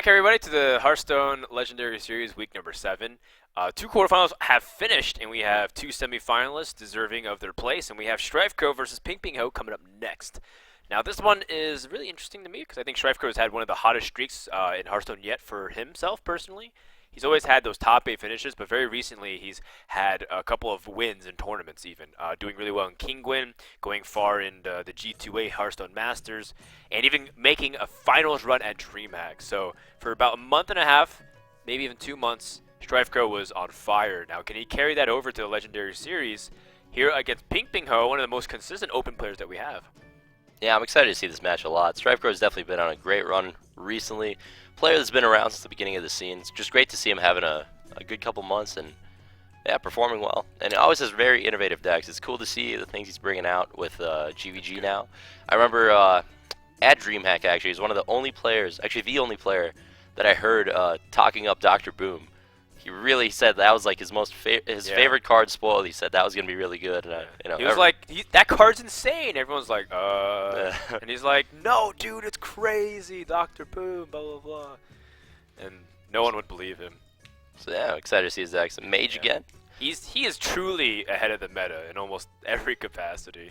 back, everybody, to the Hearthstone Legendary Series week number 7. Two quarterfinals have finished, and we have two semifinalists deserving of their place, and we have StrifeCro versus Pinpingho coming up next. Now, this one is really interesting to me because I think StrifeCro has had one of the hottest streaks in Hearthstone yet for himself personally. He's always had those top 8 finishes, but very recently he's had a couple of wins in tournaments even. Doing really well in Kingwin, going far in the G2A Hearthstone Masters, and even making a finals run at DreamHack. So for about a month and a half, maybe even 2 months, StrifeCro was on fire. Now, can he carry that over to the Legendary Series here against Pinpingho, one of the most consistent open players that we have? Yeah, I'm excited to see this match a lot. StrifeCro has definitely been on a great run recently. Player that's been around since the beginning of the scene. It's just great to see him having a good couple months and yeah, performing well. And he always has very innovative decks. It's cool to see the things he's bringing out with GVG now. I remember at DreamHack actually, he's one of the only players, actually the only player that I heard talking up Dr. Boom. He really said that was like his favorite card spoiled. He said that was gonna be really good. And he was like, that card's insane. Everyone's like, and he's like, no, dude, it's crazy. Dr. Boom, blah blah blah, and no one would believe him. So yeah, I'm excited to see his decks. Mage again. He is truly ahead of the meta in almost every capacity.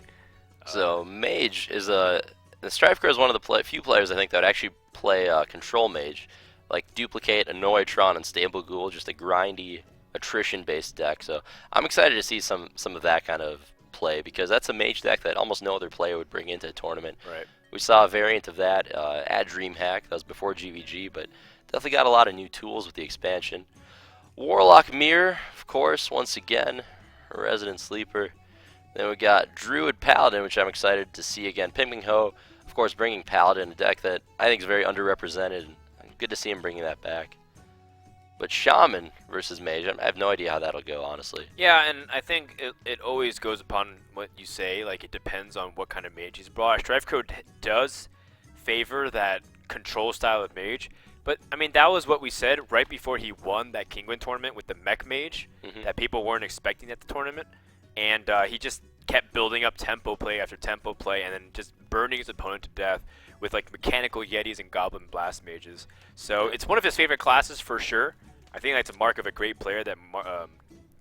So Mage is the StrifeCro is one of the few players I think that would actually play Control Mage. Like Duplicate, Annoy, Tron, and Stable Ghoul, just a grindy, attrition-based deck. So I'm excited to see some of that kind of play because that's a mage deck that almost no other player would bring into a tournament. Right. We saw a variant of that at DreamHack. That was before GVG, but definitely got a lot of new tools with the expansion. Warlock Mirror, of course, once again, a resident sleeper. Then we got Druid Paladin, which I'm excited to see again. Pinpingho, of course, bringing Paladin, a deck that I think is very underrepresented. Good to see him bringing that back. But Shaman versus Mage, I have no idea how that'll go, honestly. Yeah, and I think it always goes upon what you say. Like, it depends on what kind of Mage he's brought. StrifeCro does favor that control style of Mage. But, I mean, that was what we said right before he won that Kingwin tournament with the Mech Mage that people weren't expecting at the tournament. And he just kept building up tempo play after tempo play and then just burning his opponent to death with like mechanical Yetis and Goblin Blast Mages. So it's one of his favorite classes for sure. I think that's a mark of a great player that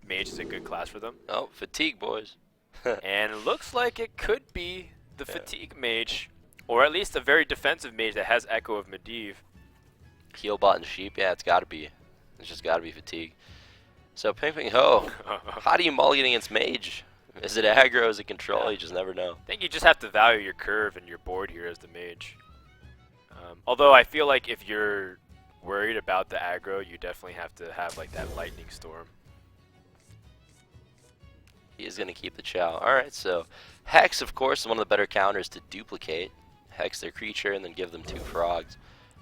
Mage is a good class for them. Oh, Fatigue, boys. And it looks like it could be the Fatigue Mage, or at least a very defensive Mage that has Echo of Medivh. Healbot and Sheep, yeah, it's gotta be. It's just gotta be Fatigue. So Pinpingho, how do you mulligan against Mage? Is it aggro? Is it control? You just never know. I think you just have to value your curve and your board here as the Mage. Although I feel like if you're worried about the aggro, you definitely have to have like that Lightning Storm. He is going to keep the Chow. Alright, so Hex, of course, is one of the better counters to Duplicate. Hex their creature and then give them 2 frogs.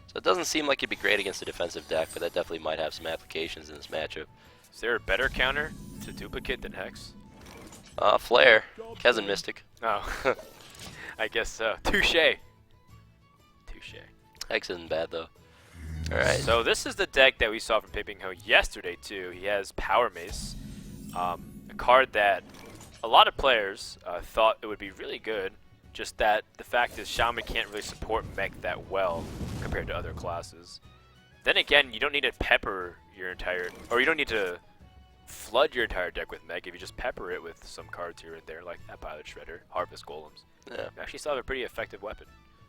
So it doesn't seem like it'd be great against a defensive deck, but that definitely might have some applications in this matchup. Is there a better counter to Duplicate than Hex? Flare. Kazan Mystic. Oh, I guess so. Touché. Touché. Hex isn't bad, though. Alright. So this is the deck that we saw from Pinpingho yesterday, too. He has Power Mace, a card that a lot of players thought it would be really good, just that the fact is Shaman can't really support Mech that well compared to other classes. Then again, you don't need to pepper your entire, or you don't need to flood your entire deck with Mech if you just pepper it with some cards here and there, like that Pilot Shredder, Harvest Golems. Yeah. You actually still have a pretty effective weapon.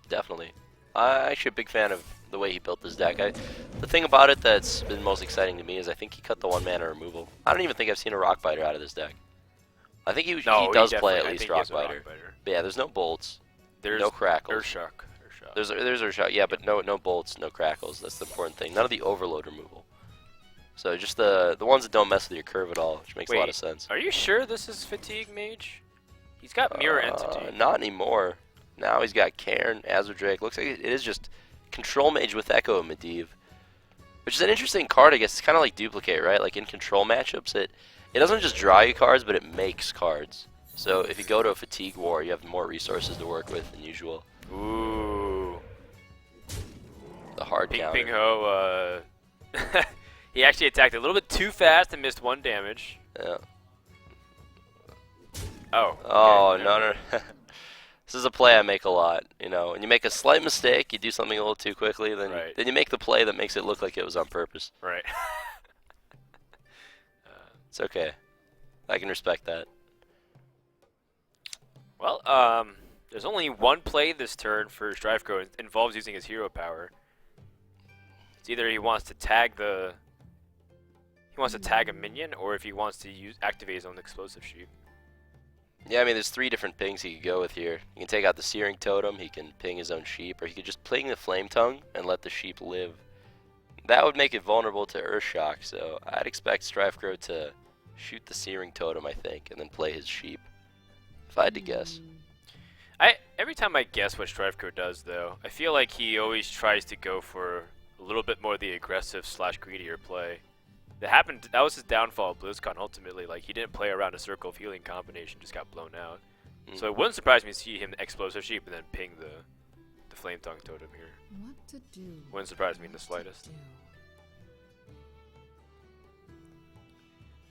Definitely. I'm actually a big fan of the way he built this deck. The thing about it that's been most exciting to me is I think he cut the 1-mana removal. I don't even think I've seen a Rock Biter out of this deck. I think he does play at least Rock Biter. But yeah, there's no bolts, there's no crackles. Urshock. There's Urshock, yeah, but no bolts, no crackles. That's the important thing. None of the overload removal. So just the ones that don't mess with your curve at all, which makes a lot of sense. Are you sure this is Fatigue Mage? He's got Mirror Entity. Not anymore. Now he's got Cairn, Azure Drake. Looks like it is just Control Mage with Echo of Medivh. Which is an interesting card, I guess. It's kind of like Duplicate, right? Like in control matchups, it doesn't just draw you cards, but it makes cards. So if you go to a Fatigue War, you have more resources to work with than usual. Ooh. The hard counter. Pinpingho, he actually attacked a little bit too fast and missed 1 damage. Yeah. Oh. Oh, okay, no. This is a play I make a lot, you know. And you make a slight mistake, you do something a little too quickly, then Right. then you make the play that makes it look like it was on purpose. Right. It's okay. I can respect that. Well, there's only one play this turn for StrifeCro. It involves using his hero power. It's either he wants to tag a minion, or if he wants to activate his own explosive sheep. Yeah, I mean, there's 3 different pings he could go with here. He can take out the Searing Totem, he can ping his own sheep, or he could just ping the Flame Tongue and let the sheep live. That would make it vulnerable to Earth Shock, so I'd expect StrifeCro to shoot the Searing Totem, I think, and then play his sheep, if I had to guess. Every time I guess what StrifeCro does, though, I feel like he always tries to go for a little bit more of the aggressive / greedier play. That was his downfall at BlizzCon. Ultimately, like, he didn't play around a Circle of Healing combination, just got blown out. So it wouldn't surprise me to see him explosive sheep and then ping the Flame Tongue Totem here. What to do? Wouldn't surprise me in the slightest.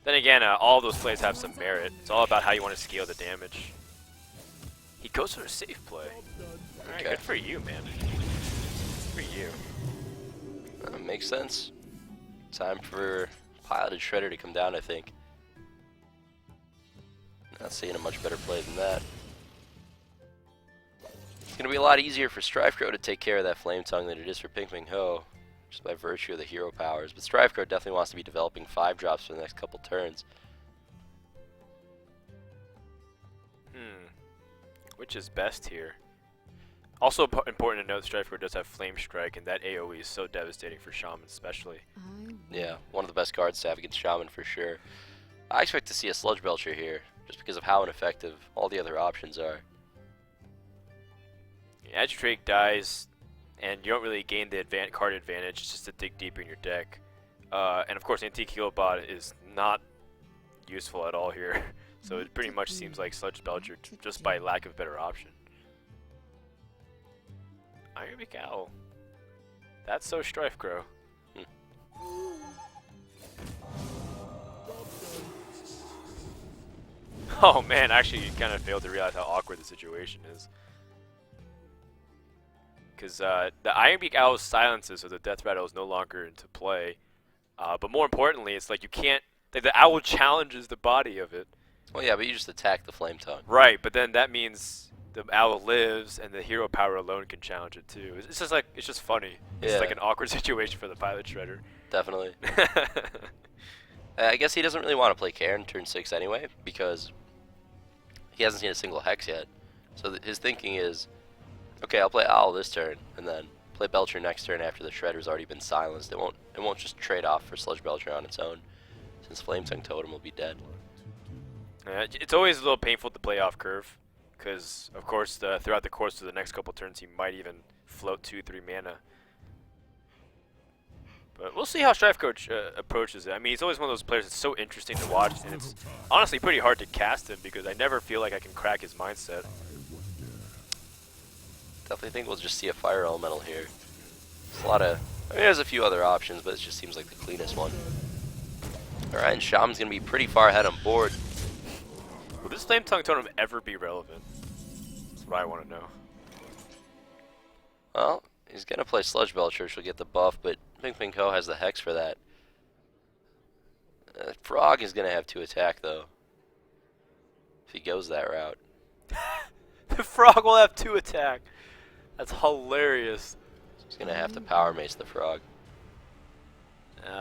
Then again, all those plays have some merit. It's all about how you want to scale the damage. He goes for a safe play. Alright, Okay. good for you, man. Good for you. Makes sense. Time for Piloted Shredder to come down, I think. Not seeing a much better play than that. It's going to be a lot easier for StrifeCro to take care of that Flame Tongue than it is for Pinpingho, just by virtue of the hero powers. But StrifeCro definitely wants to be developing 5 drops for the next couple turns. Which is best here? Also important to note, StrifeCro does have Flame Strike, and that AoE is so devastating for Shaman especially. Yeah, one of the best cards to have against Shaman for sure. I expect to see a Sludge Belcher here, just because of how ineffective all the other options are. Agitate dies, and you don't really gain the card advantage, just to dig deeper in your deck. And of course, Antique Healbot is not useful at all here, so it pretty much seems like Sludge Belcher just by lack of a better option. Ironbeak Owl. That's so StrifeCro. Oh man, actually, you kind of failed to realize how awkward the situation is. Because the Ironbeak Owl's silences, so the Death Rattle is no longer into play. But more importantly, it's like you can't. Like the owl challenges the body of it. Well, yeah, but you just attack the Flame Tongue. Right, but then that means the owl lives, and the hero power alone can challenge it too. It's just like it's just funny. It's Yeah. like an awkward situation for the Pilot Shredder. Definitely. I guess he doesn't really want to play Cairn turn 6 anyway, because he hasn't seen a single Hex yet. So his thinking is, okay, I'll play Owl this turn, and then play Belcher next turn after the Shredder's already been silenced. It won't just trade off for Sludge Belcher on its own, since Flame Tongue Totem will be dead. It's always a little painful to play off curve, because of course throughout the course of the next couple turns he might even float 2-3 mana. But we'll see how StrifeCro approaches it. I mean, he's always one of those players that's so interesting to watch, and it's honestly pretty hard to cast him because I never feel like I can crack his mindset. Definitely think we'll just see a Fire Elemental here. There's a lot of, I mean, there's a few other options, but it just seems like the cleanest one. Alright, and Shaman's going to be pretty far ahead on board. Will this Flame Tongue Totem ever be relevant? That's what I want to know. Well, he's going to play Sludge Belcher, which will get the buff, but Pinpingho has the Hex for that. Frog is going to have 2 attack, though, if he goes that route. The Frog will have 2 attack. That's hilarious. He's going to have to Power Mace the Frog.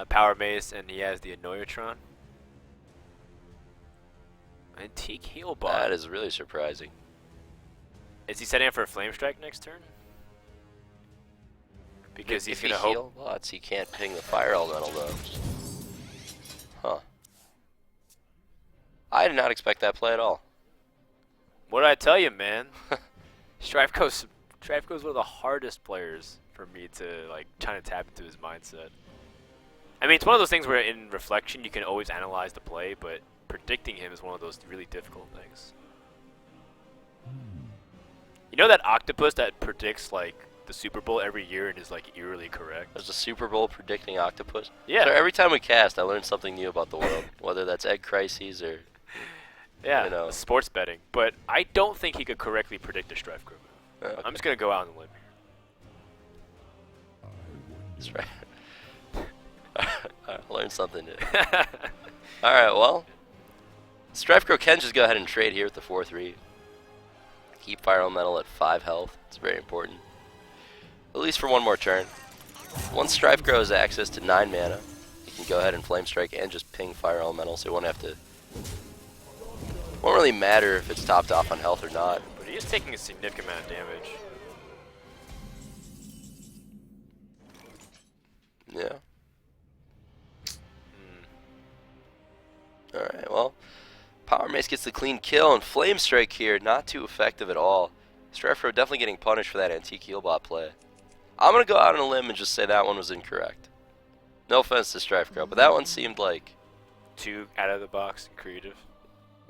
Power Mace, and he has the Annoyatron. Antique Healbot. That is really surprising. Is he setting up for a Flame Strike next turn? Because he's if going to he hope... heal lots, he can't ping the Fire Elemental, though. Huh. I did not expect that play at all. What did I tell you, man? StrifeCro's one of the hardest players for me to like trying to tap into his mindset. I mean, it's one of those things where in reflection you can always analyze the play, but predicting him is one of those really difficult things. You know that octopus that predicts like the Super Bowl every year and is like eerily correct? There's a Super Bowl predicting octopus. Yeah. So every time we cast, I learn something new about the world, whether that's egg crises or Yeah, You know. sports betting. But I don't think he could correctly predict a StrifeCro move. Okay. I'm just gonna go out on the limb That's right. I learned something new. here. All right, well, StrifeCro can just go ahead and trade here with the 4-3. Keep Fire Elemental at 5 health. It's very important. At least for one more turn. Once StrifeCro has access to 9 mana, he can go ahead and Flame Strike and just ping Fire Elemental, so he won't have to. Won't really matter if it's topped off on health or not. But he is taking a significant amount of damage. Yeah. Alright, well, Power Mace gets the clean kill, and Flame Strike here, not too effective at all. StrifeCro definitely getting punished for that Antique Healbot play. I'm going to go out on a limb and just say that one was incorrect. No offense to StrifeCro, but that one seemed like... Too out of the box and creative.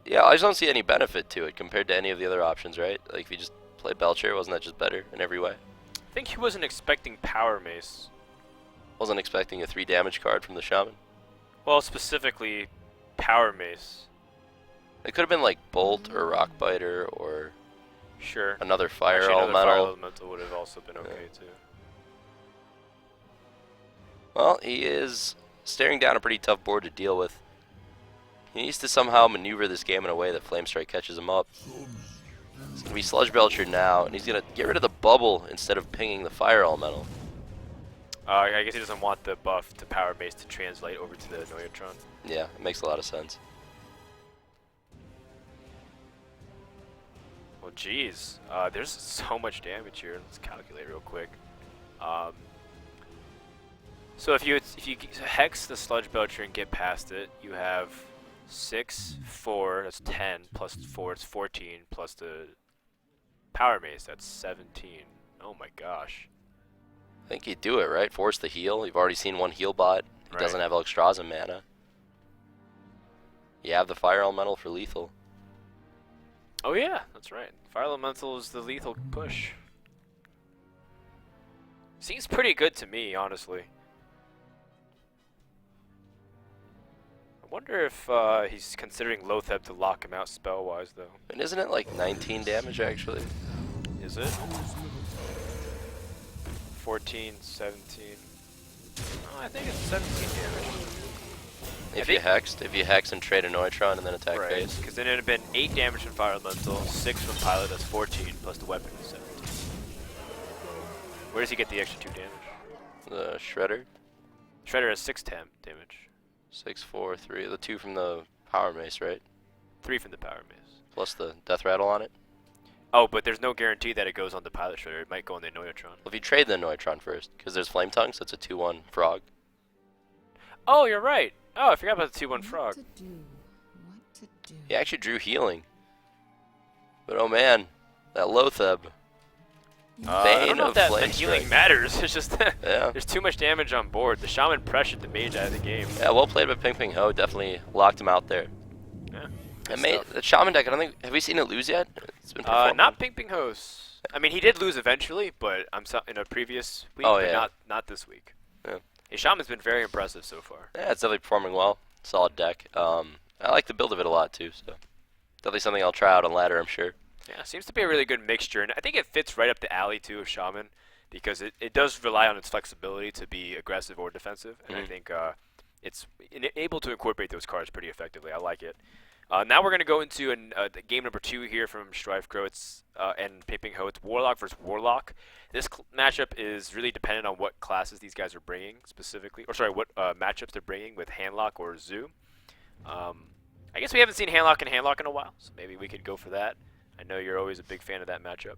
Yeah, I just don't see any benefit to it compared to any of the other options, right? Like, if you just play Belcher, wasn't that just better in every way? I think he wasn't expecting Power Mace. Wasn't expecting a 3 damage card from the Shaman. Well, specifically, Power Mace. It could have been like Bolt or Rock Biter or Sure. another Fire Actually, another Fire Elemental. Elemental would have also been okay, too. Well, he is staring down a pretty tough board to deal with. He needs to somehow maneuver this game in a way that Flame Strike catches him up. It's going to be Sludge Belcher now, and he's going to get rid of the bubble instead of pinging the Fire Elemental. I guess he doesn't want the buff to Power Mace to translate over to the Neutron. Yeah, it makes a lot of sense. Well, geez. There's so much damage here. Let's calculate real quick. So if you hex the Sludge Belcher and get past it, you have 6, 4, that's 10, plus 4, it's 14, plus the Power Mace, that's 17. Oh my gosh. I think he'd do it, right? Force the heal. You've already seen one heal bot. He doesn't have Elexstrasza mana. You have the Fire Elemental for lethal. Oh yeah, that's right. Fire Elemental is the lethal push. Seems pretty good to me, honestly. I wonder if he's considering Lotheb to lock him out spell-wise, though. And isn't it like 19 damage, actually? Is it? 14, 17. Oh, I think it's 17 damage. If you hex and trade a Neutron and then attack face. Because then it would have been 8 damage from Fire Elemental, 6 from Pilot, that's 14, plus the weapon is 17. Where does he get the extra 2 damage? The Shredder. Shredder has 6 damage. 6, 4, 3. The 2 from the Power Mace, right? 3 from the Power Mace. Plus the Death Rattle on it. Oh, but there's no guarantee that it goes on the Pilot Shredder. It might go on the Neutron. Well, if you trade the Neutron first, because there's Flame Tongue, so it's a 2-1 Frog. Oh, you're right. Oh, I forgot about the 2-1 Frog. What to do? He actually drew Healing. But oh man, that Lotheb. I don't know if that Flame healing Strike. matters. It's just Yeah. there's too much damage on board. The Shaman pressured the mage out of the game. Yeah, well played by Pinpingho. Definitely locked him out there. Yeah. And the Shaman deck, I don't think, have we seen it lose yet? It's been performing. Not Pinpingho's. I mean, he did lose eventually, but in a previous week, Oh, but yeah. not this week. Yeah. His Shaman's been very impressive so far. Yeah, it's definitely performing well. Solid deck. I like the build of it a lot too, so definitely something I'll try out on ladder, I'm sure. Yeah, seems to be a really good mixture, and I think it fits right up the alley too of Shaman, because it does rely on its flexibility to be aggressive or defensive, and I think it's able to incorporate those cards pretty effectively. I like it. Now we're going to go into game number 2 here from StrifeCro. And Pinpingho. It's Warlock versus Warlock. This matchup is really dependent on what classes these guys are bringing specifically, or sorry, what matchups they're bringing with Handlock or Zoo. I guess we haven't seen Handlock in a while, so maybe we could go for that. I know you're always a big fan of that matchup.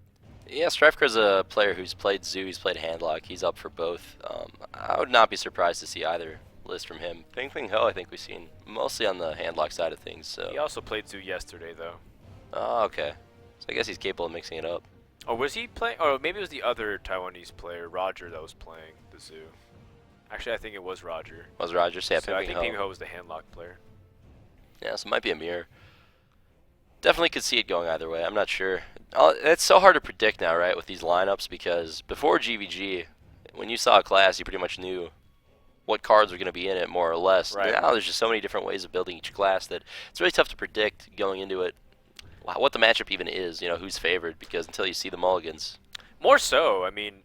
Yeah, StrifeCro's a player who's played Zoo, he's played Handlock, he's up for both. I would not be surprised to see either list from him. Pinpingho, I think we've seen mostly on the Handlock side of things. So. He also played Zoo yesterday, though. Oh, okay. So I guess he's capable of mixing it up. Oh, was he playing? Or maybe it was the other Taiwanese player, Roger, that was playing the Zoo. Actually, I think it was Roger. Was Roger? Yeah, So I think Pinpingho. Pinpingho was the Handlock player. Yeah, so it might be a mirror. Definitely could see it going either way. I'm not sure. It's so hard to predict now, right, with these lineups, because before GVG, when you saw a class, you pretty much knew what cards are going to be in it, more or less. Right. Now there's just so many different ways of building each class that it's really tough to predict going into it what the matchup even is, who's favored, because until you see the mulligans. More so, I mean,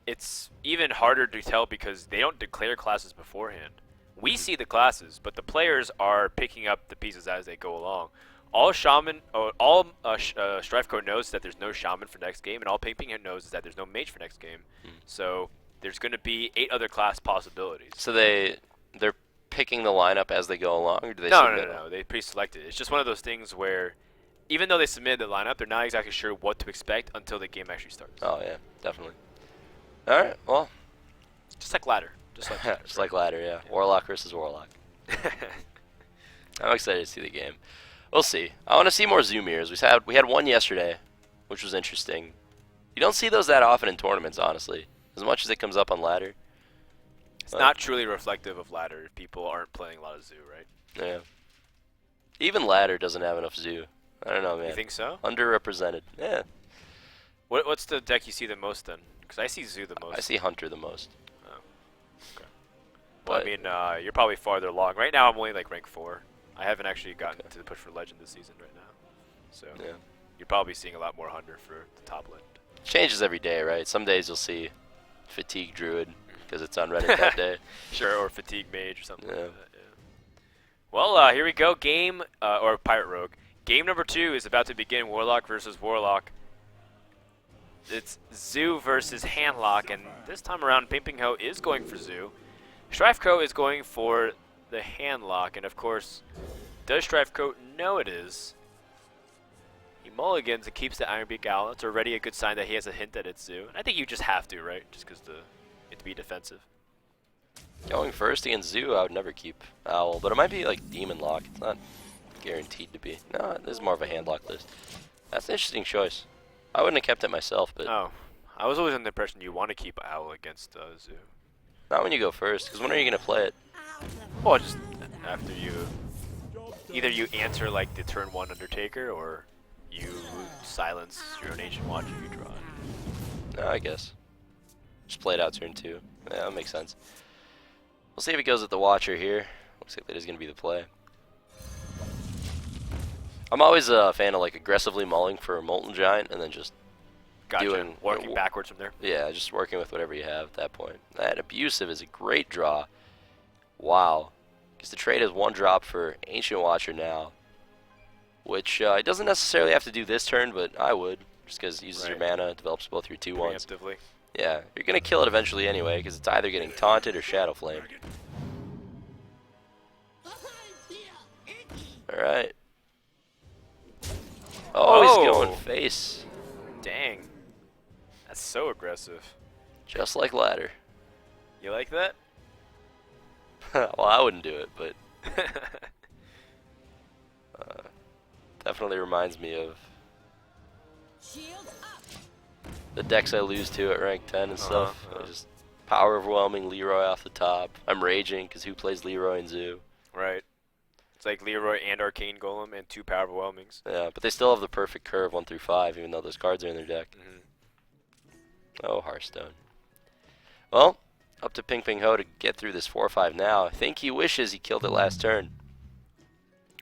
it's even harder to tell because they don't declare classes beforehand. We see the classes, but the players are picking up the pieces as they go along. All StrifeCro knows that there's no Shaman for next game, and all Pinpingho knows is that there's no Mage for next game. So there's going to be 8 other class possibilities. So they're picking the lineup as they go along, or do they No, submit no. They pre-select it. It's just one of those things where, even though they submitted the lineup, they're not exactly sure what to expect until the game actually starts. Oh yeah, definitely. All right, well, Just like ladder. Just like just like ladder, yeah. Warlock versus Warlock. I'm excited to see the game. We'll see. I want to see more Zoo mirrors. We had one yesterday, which was interesting. You don't see those that often in tournaments, honestly, as much as it comes up on ladder. It's not truly reflective of ladder if people aren't playing a lot of Zoo, right? Yeah. Even ladder doesn't have enough Zoo. I don't know, man. You think so? Underrepresented. Yeah. What's the deck you see the most then? Because I see Zoo the most. I see Hunter the most. Oh, okay. Well, I mean, you're probably farther along. Right now, I'm only like rank 4. I haven't actually gotten to the push for Legend this season right now. So Yeah. you're probably seeing a lot more Hunter for the top lane. Changes every day, right? Some days you'll see Fatigue Druid because it's on Reddit that day. Sure, or Fatigue Mage or something Yeah. like that. Yeah. Well, here we go. Game, or Pirate Rogue. Game number 2 is about to begin. Warlock versus Warlock. It's Zoo versus Handlock, and this time around, Pinpingho is going for Zoo. StrifeCro is going for the Handlock, and of course, does StrifeCro know it is? He mulligans and keeps the Ironbeak Owl. That's already a good sign that he has a hint that it's Zoo. And I think you just have to, right? Just because it to be defensive. Going first against Zoo, I would never keep Owl, but it might be like Demon Lock. It's not guaranteed to be. No, this is more of a Handlock list. That's an interesting choice. I wouldn't have kept it myself, but Oh, I was always under the impression you want to keep Owl against Zoo. not when you go first, because when are you going to play it? Well, just after either you answer like the turn 1 Undertaker, or you silence your own Ancient Watch if you draw it. No, I guess. Just play it out turn 2. Yeah, that makes sense. We'll see if it goes with the Watcher here. Looks like that is going to be the play. I'm always a fan of like aggressively mulling for a Molten Giant and then just Gotcha. Working backwards from there. yeah, just working with whatever you have at that point. That Abusive is a great draw. Wow. Because the trade is 1 drop for Ancient Watcher now, which it doesn't necessarily have to do this turn, but I would, just because it uses your mana, develops both your 2/1s. Preemptively. Yeah, you're going to kill it eventually anyway, because it's either getting taunted or Shadow Flame. Alright. Oh, he's going face. Dang. That's so aggressive. Just like Ladder. You like that? Well, I wouldn't do it, but definitely reminds me of the decks I lose to at rank 10 and stuff. Just power overwhelming Leroy off the top. I'm raging because who plays Leroy and Zoo? Right. It's like Leroy and Arcane Golem and 2 Power Overwhelmings. Yeah, but they still have the perfect curve 1 through 5, even though those cards are in their deck. Oh, Hearthstone. Well, up to Pinpingho to get through this 4-5 now. I think he wishes he killed it last turn.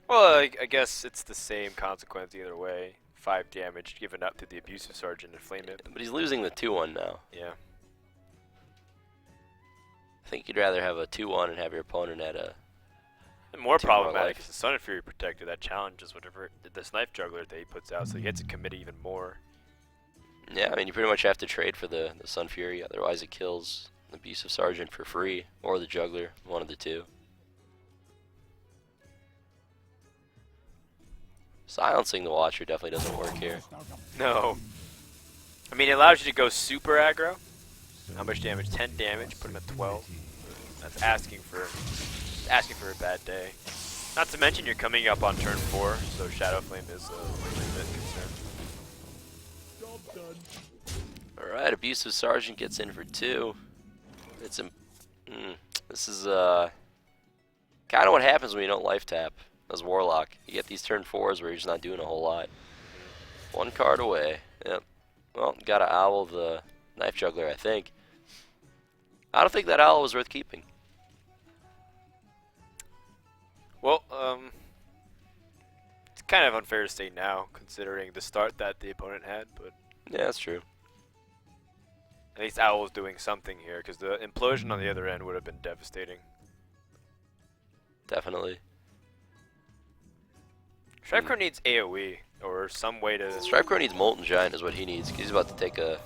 Well, I guess it's the same consequence either way. 5 damage given up to the Abusive Sergeant and Flame it. But he's losing the 2-1 now. Yeah. I think you'd rather have a 2-1 and have your opponent at a... And more 2 more problematic life. is the Sun and Fury Protector that challenges whatever the Snipe Juggler that he puts out, so he gets to commit even more. Yeah, I mean, you pretty much have to trade for the Sun Fury, otherwise it kills the Abusive Sergeant for free, or the Juggler, one of the two. Silencing the Watcher definitely doesn't work here. No. I mean, it allows you to go super aggro. How much damage? 10 damage. Put him at 12. That's asking for a bad day. Not to mention you're coming up on turn 4, so Shadow Flame is a legitimate concern. Alright, Abusive Sergeant gets in for 2. It's this is kind of what happens when you don't life tap as Warlock. You get these turn 4s where you're just not doing a whole lot. 1 card away. Yep. Well, gotta owl the Knife Juggler, I think. I don't think that owl was worth keeping. Well, it's kind of unfair to say now, considering the start that the opponent had, but Yeah, that's true. at least Owl's doing something here, because the implosion on the other end would have been devastating. Definitely. StrifeCro needs AoE, or some way to... StrifeCro needs Molten Giant is what he needs. 'Cause he's about to take a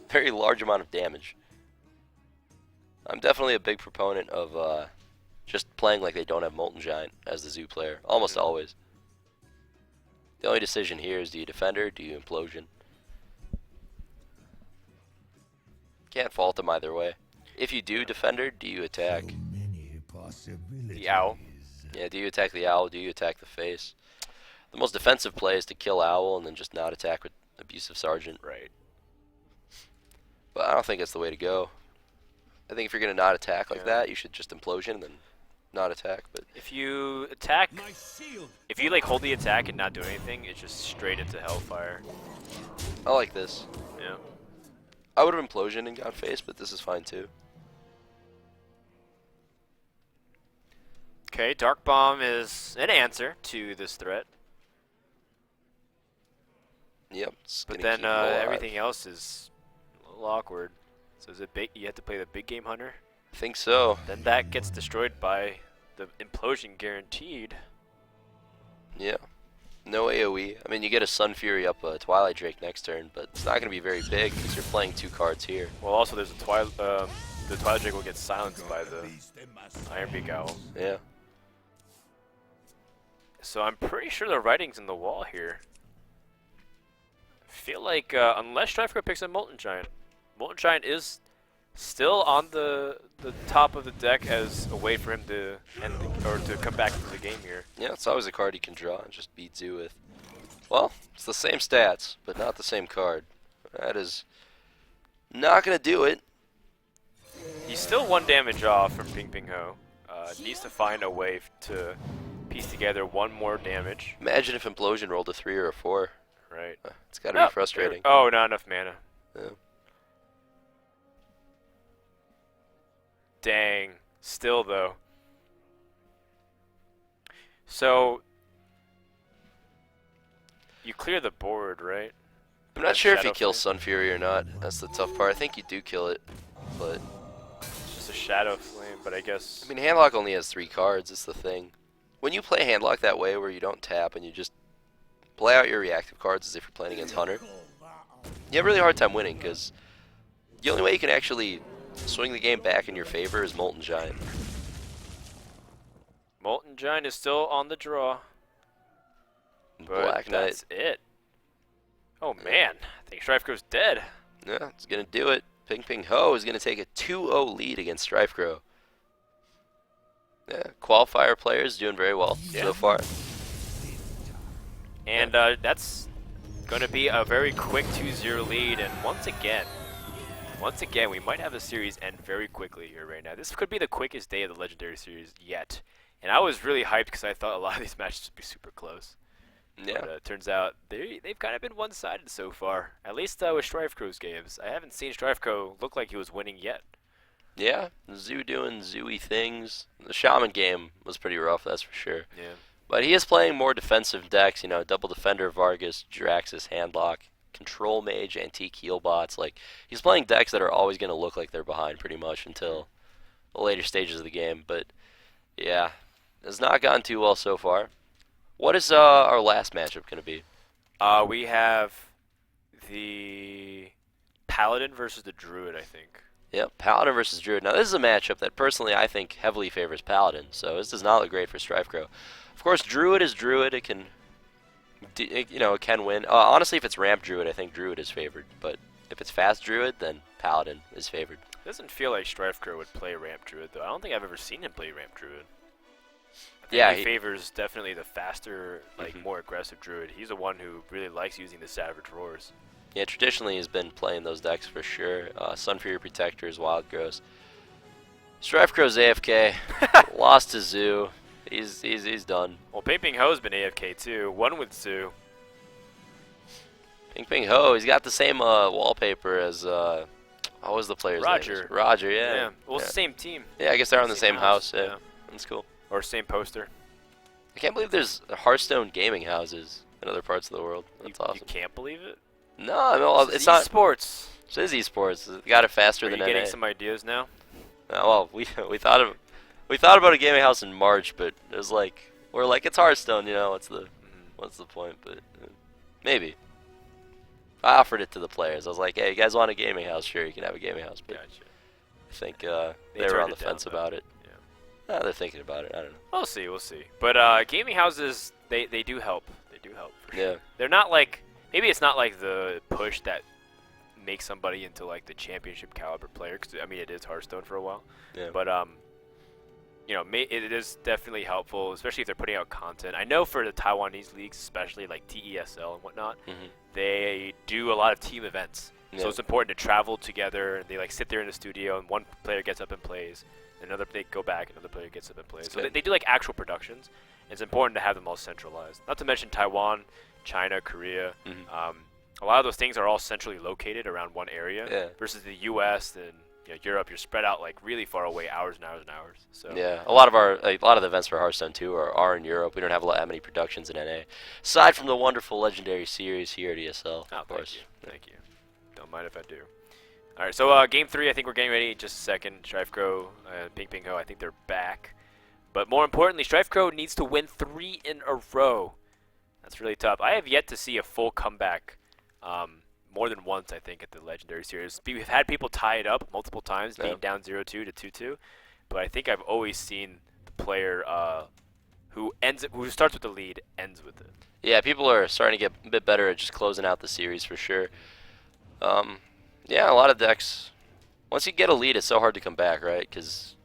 very large amount of damage. I'm definitely a big proponent of just playing like they don't have Molten Giant as the Zoo player. Almost always. The only decision here is, do you Defender, do you Implosion? Can't fault them either way. If you do Defender, do you attack? The Owl. Yeah, do you attack the Owl, do you attack the face? The most defensive play is to kill Owl and then just not attack with Abusive Sergeant. Right. But I don't think that's the way to go. I think if you're going to not attack like that, you should just Implosion and then not attack. But If you attack, if you like hold the attack and not do anything, it's just straight into Hellfire. I like this. Yeah. I would have Implosion and got face, but this is fine too. Okay, Dark Bomb is an answer to this threat, Yep. It's but gonna then keep him alive. everything else is a little awkward. So is it big? You have to play the big game hunter. I think so. Then that gets destroyed by the implosion guaranteed. Yeah. No AoE. I mean, you get a Sun Fury up a Twilight Drake next turn, but it's not going to be very big because you're playing 2 cards here. Well, also there's a the Twilight Drake will get silenced by the Ironbeak Owl. Yeah. So I'm pretty sure the writing's in the wall here. I feel like unless StrifeCro picks a Molten Giant is still on the top of the deck as a way for him to end or to come back into the game here. Yeah, it's always a card you can draw and just beat Zoo with. Well, it's the same stats, but not the same card. That is not going to do it. He's still 1 damage off from Pinpingho. Needs to find a way to piece together 1 more damage. Imagine if Implosion rolled a 3 or a 4. Right. It's got to be frustrating. Oh, not enough mana. Yeah. Dang. Still, though. So, you clear the board, right? I'm not sure if he Shadow kills Flame? Sun Fury or not. That's the tough part. I think you do kill it, but It's just a Shadow Flame, but I guess... I mean, Handlock only has 3 cards. It's the thing. When you play Handlock that way, where you don't tap and you just play out your reactive cards as if you're playing against Hunter, you have a really hard time winning because the only way you can actually swing the game back in your favor is Molten Giant. Molten Giant is still on the draw. But Black Knight. that's it. Oh, man. I think StrifeCro's dead. Yeah, it's going to do it. Pinpingho is going to take a 2-0 lead against StrifeCro. Yeah, qualifier players doing very well so far. And that's going to be a very quick 2-0 lead. And once again, we might have the series end very quickly here right now. This could be the quickest day of the Legendary Series yet. And I was really hyped because I thought a lot of these matches would be super close. Yeah. But turns out they've kind of been one-sided so far. At least with StrifeCro's games. I haven't seen StrifeCro look like he was winning yet. Yeah, Zoo doing Zooey things. The Shaman game was pretty rough, that's for sure. Yeah. But he is playing more defensive decks, you know, Double Defender, Vargas, Jiraxis, Handlock, Control Mage, Antique Heal Bots. Like, he's playing decks that are always going to look like they're behind pretty much until the later stages of the game. But, yeah, it's not gone too well so far. What is our last matchup going to be? We have the Paladin versus the Druid, I think. Yep, Paladin versus Druid. Now, this is a matchup that personally I think heavily favors Paladin, so this does not look great for StrifeCro. Of course, Druid is Druid. It can, it can win. Honestly, if it's Ramp Druid, I think Druid is favored. But if it's Fast Druid, then Paladin is favored. It doesn't feel like StrifeCro would play Ramp Druid, though. I don't think I've ever seen him play Ramp Druid. I think Yeah, he favors definitely the faster, more aggressive Druid. He's the one who really likes using the Savage Roars. Yeah, traditionally he's been playing those decks for sure. Sun Fury Protectors, Wild Growth. StrifeCro's AFK, lost to Zoo. He's done. Well, Pinpingho's been AFK too. One with Zoo. Pinpingho, he's got the same wallpaper as what was the player's Roger. name? Roger, yeah. Well, it's the same team. Yeah, I guess they're on the same house. Yeah. That's cool. or same poster. I can't believe there's Hearthstone gaming houses in other parts of the world. That's You awesome. can't believe it. No, I mean, well, This it's is not. esports. It is esports. It got it faster Are you than getting NA. some ideas now? Well, we thought about a gaming house in March, but it was like we're like it's Hearthstone, you know. What's the point? But maybe. I offered it to the players. I was like, hey, you guys want a gaming house? Sure, you can have a gaming house. But Gotcha. I think They they were turned on the it down, fence though. about it. Yeah. They're thinking about it. I don't know. We'll see. But gaming houses, they do help. They do help. For sure. Yeah. They're not like, maybe it's not like the push that makes somebody into like the championship caliber player. Cause I mean, it is Hearthstone for a while. Yeah. But you know, it is definitely helpful, especially if they're putting out content. I know for the Taiwanese leagues, especially like TESL and whatnot, they do a lot of team events. Yeah. So it's important to travel together, and they like sit there in the studio, and one player gets up and plays, another they go back, another player gets up and plays. So they do like actual productions. It's important to have them all centralized. Not to mention Taiwan, China, Korea. A lot of those things are all centrally located around one area. Yeah. Versus the U.S. and Europe, you're spread out like really far away, hours and hours and hours. So Yeah, a lot of the events for Hearthstone 2 are in Europe. We don't have that many productions in NA, aside from the wonderful legendary series here at ESL. Oh, of course. Thank you. Don't mind if I do. All right, so game 3, I think we're getting ready in just a second. StrifeCro and Pinpingho, I think they're back. But more importantly, StrifeCro needs to win 3 in a row. That's really tough. I have yet to see a full comeback. More than once, I think, at the Legendary Series. We've had people tie it up multiple times, being down 0-2 to 2-2. But I think I've always seen the player who starts with the lead ends with it. Yeah, people are starting to get a bit better at just closing out the series for sure. Yeah, a lot of decks. Once you get a lead, it's so hard to come back, right? Because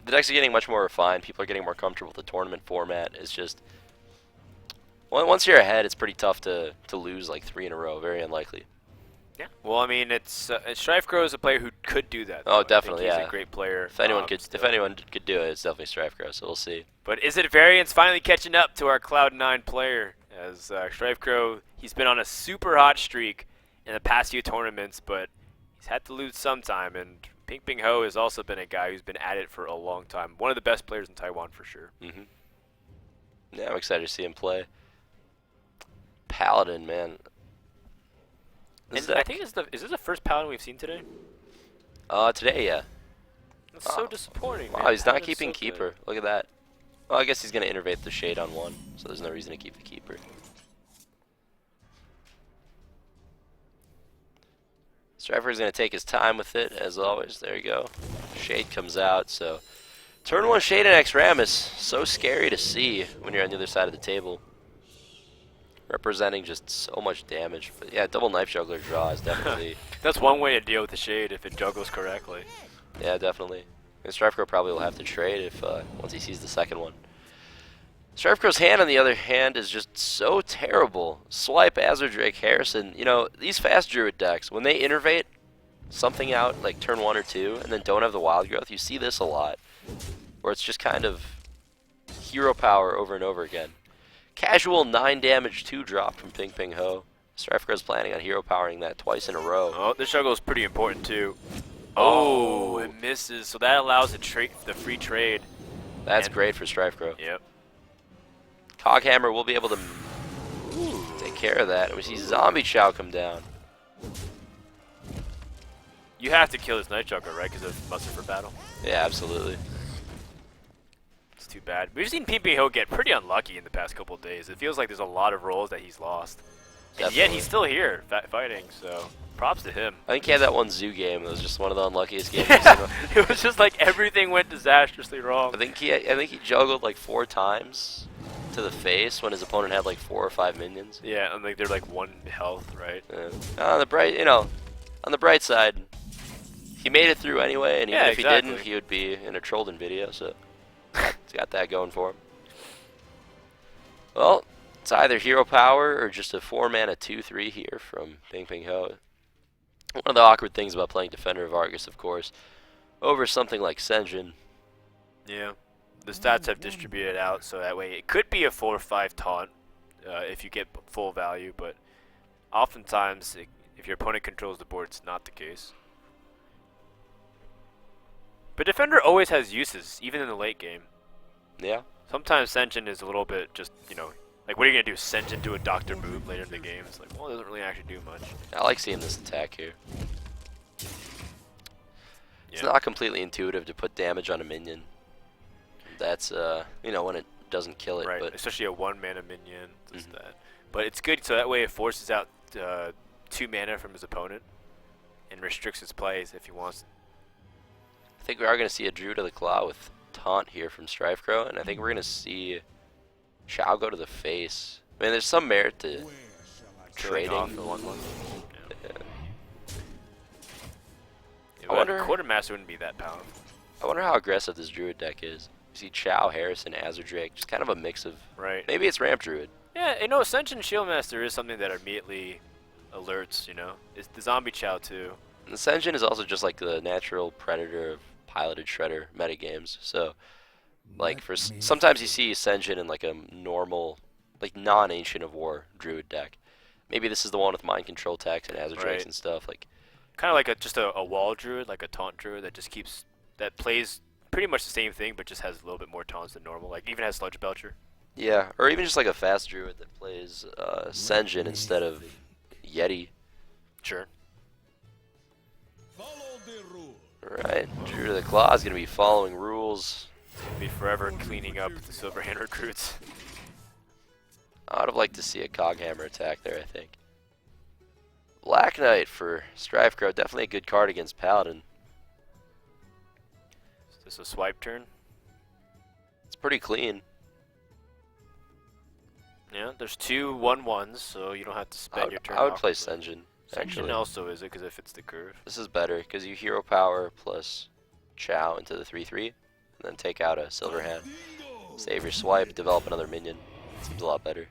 the decks are getting much more refined. People are getting more comfortable with the tournament format. It's just once you're ahead, it's pretty tough to lose like 3 in a row. Very unlikely. Yeah. Well, I mean, StrifeCro is a player who could do that. Oh, though. definitely, He's yeah. a great player. If anyone could do it, it's definitely StrifeCro. So we'll see. But is it Variance finally catching up to our Cloud9 player? As StrifeCro, he's been on a super hot streak in the past few tournaments, but he's had to lose sometime. And Pinpingho has also been a guy who's been at it for a long time. One of the best players in Taiwan for sure. Yeah, I'm excited to see him play. Paladin, man. And I think is this the first Paladin we've seen today? Today, yeah. That's so disappointing. Wow, man. he's not Paladin's keeping so Keeper. good. Look at that. Well, I guess he's going to innervate the Shade on 1, so there's no reason to keep the Keeper. Strifer's going to take his time with it, as always. There you go. Shade comes out, so turn 1 Shade and X Ram is so scary to see when you're on the other side of the table. Representing just so much damage. But yeah, double Knife Juggler draw is definitely... That's one way to deal with the Shade if it juggles correctly. Yeah, definitely. And StrifeCro probably will have to trade if once he sees the second one. StrifeCro's hand, on the other hand, is just so terrible. Swipe, Azure Drake, Harrison. You know, these fast Druid decks, when they innervate something out, like turn 1 or 2, and then don't have the Wild Growth, you see this a lot. Where it's just kind of hero power over and over again. Casual 9 damage 2 drop from Pinpingho. StrifeCro's planning on hero powering that twice in a row. Oh, this juggle is pretty important too. Oh, it misses. So that allows the free trade. That's great for StrifeCro. Yep. Coghammer will be able to take care of that. And we see Zombie Chow come down. You have to kill this Night Juggler, right? Because it's muster for battle. Yeah, absolutely. It's too bad. We've seen Pinpingho get pretty unlucky in the past couple of days. It feels like there's a lot of roles that he's lost. And yet he's still here fighting, so props to him. I think he had that one zoo game. It was just one of the unluckiest games. It was just like everything went disastrously wrong. I think he juggled like 4 times to the face when his opponent had like 4 or 5 minions. Yeah, and like they're like 1 health, right? On the bright side, he made it through anyway, and even if he didn't, he would be in a Trollden video. So he's got that going for him. Well, it's either hero power or just a 4-mana 2/3 here from Pinpingho. One of the awkward things about playing Defender of Argus, of course, over something like Senjin. Yeah. The stats have distributed out, so that way it could be a 4-5 taunt if you get full value, but oftentimes if your opponent controls the board, it's not the case. But Defender always has uses, even in the late game. Yeah. Sometimes Senjin is a little bit just, like what are you going to do? Senjin do a Doctor move later in the game? It's like, well, it doesn't really actually do much. I like seeing this attack here. It's Yeah. not completely intuitive to put damage on a minion. That's, when it doesn't kill it. Right, But especially a 1-mana minion does Mhm. that. But it's good, so that way it forces out 2 mana from his opponent and restricts his plays if he wants. I think we are going to see a Druid of the Claw with Taunt here from StrifeCro, and I think we're going to see Chow go to the face. I mean, there's some merit to Trading off trading. the 1/1. Yeah, I wonder- Quartermaster wouldn't be that powerful. I wonder how aggressive this Druid deck is. You see Chow, Harrison, Azure Drake, just kind of a mix of... Right. Maybe it's Ramp Druid. Yeah, Ascension Shieldmaster is something that immediately alerts, It's the zombie Chow too. And Ascension is also just like the natural predator of piloted Shredder metagames. So, like, sometimes you see Ascension in like a normal, like non-Ancient of War Druid deck. Maybe this is the one with Mind Control Tax and Azure Drakes Right. and stuff. Like, Kind of like just a wall druid, like a taunt druid that just that plays pretty much the same thing, but just has a little bit more taunts than normal. Like even has Sludge Belcher. yeah, or even just like a fast Druid that plays Senjin instead of Yeti. Sure. Alright, Druid of the Claw is going to be following rules. Be forever cleaning up the Silverhand recruits. I would have liked to see a Coghammer attack there, I think. Black Knight for StrifeCro, definitely a good card against Paladin. Is this a swipe turn? It's pretty clean. Yeah, there's 2 1/1s, so you don't have to spend your turn. I would off play of it. Senjin, Senjin actually. also is it because it fits the curve. This is better because you hero power plus Chow into the 3/3, and then take out a Silverhand. Save your swipe, develop another minion. Seems a lot better.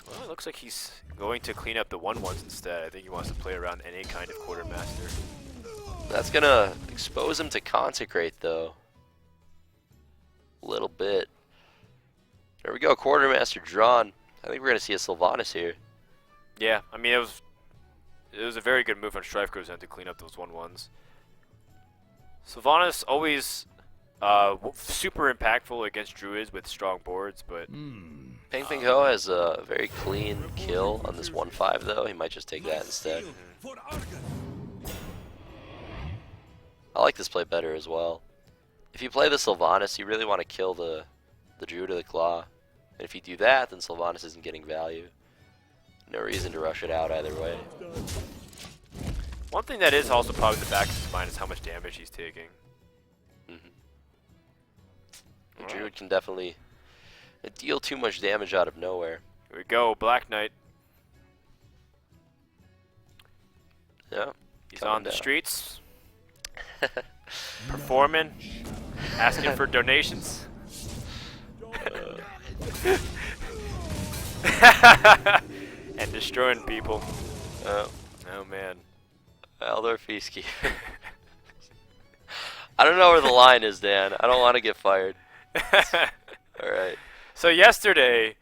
Well, it looks like he's going to clean up the 1/1s instead. I think he wants to play around any kind of Quartermaster. That's gonna expose him to Consecrate though. A little bit. There we go, Quartermaster drawn. I think we're gonna see a Sylvanas here. Yeah, I mean it was a very good move on StrifeCro's end to clean up those 1/1s. Sylvanas always super impactful against druids with strong boards, but Pinpingho has a very clean kill on this 1/5 though. He might just take that instead. I like this play better as well. If you play the Sylvanas, you really want to kill the Druid of the Claw. And if you do that, then Sylvanas isn't getting value. No reason to rush it out either way. one thing that is also probably the back of his mind is how much damage he's taking. The Druid can definitely deal too much damage out of nowhere. Here we go, Black Knight. Yeah. He's coming on the down. streets, performing, asking for donations. And destroying people. Oh, man. Eldor Peacekeeper. I don't know where the line is, Dan. I don't want to get fired. Alright. So yesterday,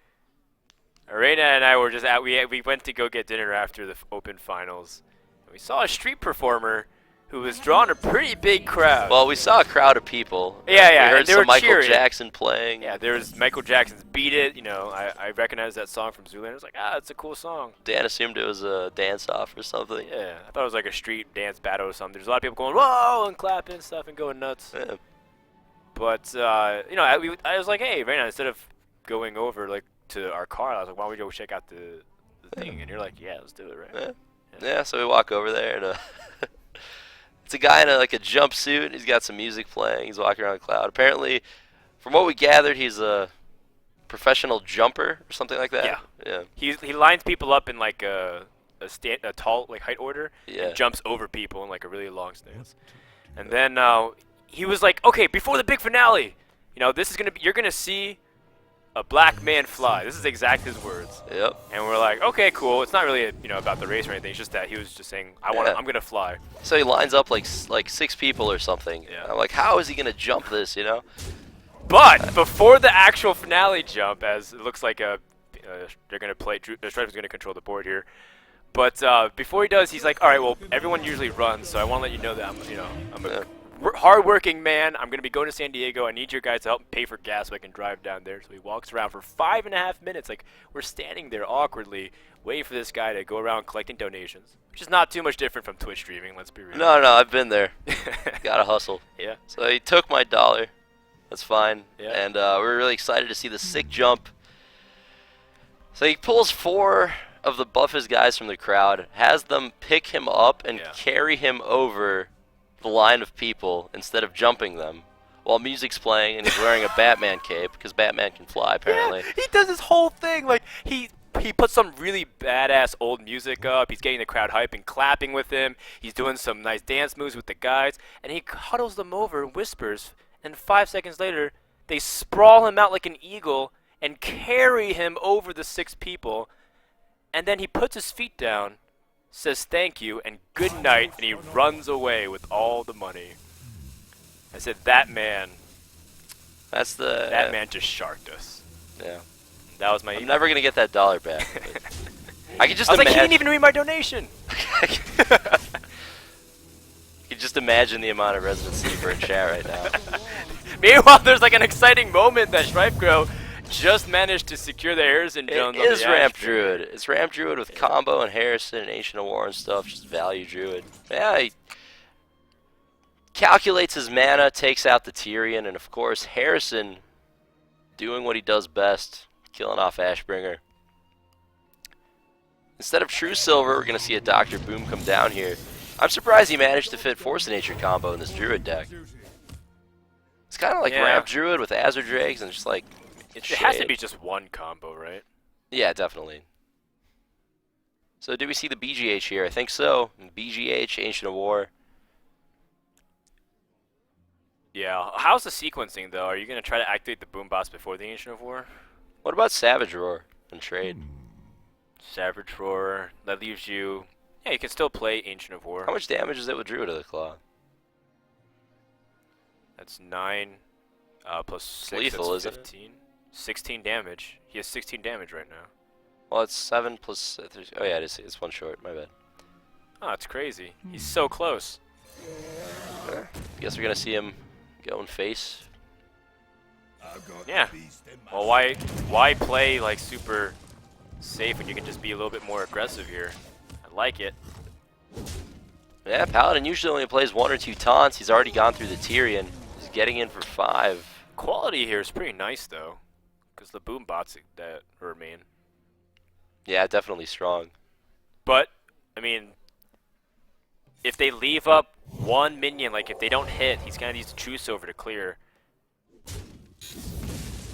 Arena and I were just we went to go get dinner after the open finals. We saw a street performer who was drawing a pretty big crowd. Well, we saw a crowd of people. Yeah, We heard and they some were Michael cheering. Jackson playing. Yeah, there was Michael Jackson's "Beat It." I recognized that song from Zoolander. I was like, it's a cool song. Dan assumed it was a dance-off or something. Yeah, I thought it was like a street dance battle or something. There's a lot of people going whoa and clapping and stuff and going nuts. Yeah. But I was like, hey, right now, instead of going over like to our car, I was like, why don't we go check out the thing? And you're like, yeah, let's do it, right? Yeah, so we walk over there, and it's a guy in a jumpsuit. He's got some music playing. He's walking around the cloud. Apparently, from what we gathered, he's a professional jumper or something like that. Yeah. He lines people up in like a tall like height order Yeah. and jumps over people in like a really long stance. And then he was like, okay, before the big finale, this is you're gonna see a black man fly. This is exact his words. Yep. And we're like, okay, cool. It's not really about the race or anything. It's just that he was just saying, I'm gonna fly. So he lines up like 6 people or something. Yeah. I'm like, how is he gonna jump this? But before the actual finale jump, as it looks like they're gonna play, Stripe's gonna control the board here. But before he does, he's like, all right, well, everyone usually runs, so I want to let you know that I'm a hardworking man. I'm going to be going to San Diego. I need you guys to help pay for gas so I can drive down there. So he walks around for 5.5 minutes. Like, we're standing there awkwardly, waiting for this guy to go around collecting donations, which is not too much different from Twitch streaming, let's be real. No, I've been there. Gotta hustle. Yeah. So he took my $1. That's fine. Yeah. And we're really excited to see the sick jump. So he pulls 4 of the Buffers guys from the crowd, has them pick him up and carry him over the line of people instead of jumping them while music's playing and he's wearing a Batman cape because Batman can fly apparently. Yeah, he does this whole thing. Like, he puts some really badass old music up. He's getting the crowd hype and clapping with him. He's doing some nice dance moves with the guys. And he huddles them over and whispers. And 5 seconds later, they sprawl him out like an eagle and carry him over the 6 people. And then he puts his feet down, says thank you and good night, and he runs away with all the money. I said, that man. That man just sharked us. Yeah. That was my. I'm never gonna get that $1 back. I can just I was imagine. like, he didn't even read my donation. You can just imagine the amount of residency for a chat right now. Meanwhile, there's like an exciting moment that StrifeCro just managed to secure the Harrison Jones. It is Ramp Druid. It's Ramp Druid with combo and Harrison and Ancient of War and stuff. Just value Druid. Yeah, he calculates his mana, takes out the Tyrion, and of course Harrison doing what he does best, killing off Ashbringer. Instead of True Silver, we're going to see a Dr. Boom come down here. I'm surprised he managed to fit Force of Nature combo in this Druid deck. It's kind of like Ramp Druid with Azure Dregs and just like... It has to be just one combo, right? Yeah, definitely. So do we see the BGH here? I think so. BGH, Ancient of War. Yeah. How's the sequencing, though? Are you going to try to activate the Boom Boss before the Ancient of War? What about Savage Roar and trade? Savage Roar. That leaves you... Yeah, you can still play Ancient of War. How much damage is it with Druid of the Claw? That's 9 plus 6. Lethal, that's isn't 15. 16 damage. He has 16 damage right now. Well, it's 7 plus... oh, yeah, it's 1 short. My bad. Oh, that's crazy. He's so close. Guess we're going to see him going face. Yeah. Well, why play like super safe when you can just be a little bit more aggressive here? I like it. Yeah, Paladin usually only plays 1 or 2 taunts. He's already gone through the Tyrion. He's getting in for 5. Quality here is pretty nice, though. Because the boom bots that remain. Yeah, definitely strong. But, I mean, if they leave up 1 minion, like if they don't hit, he's going to use the True Silver to clear.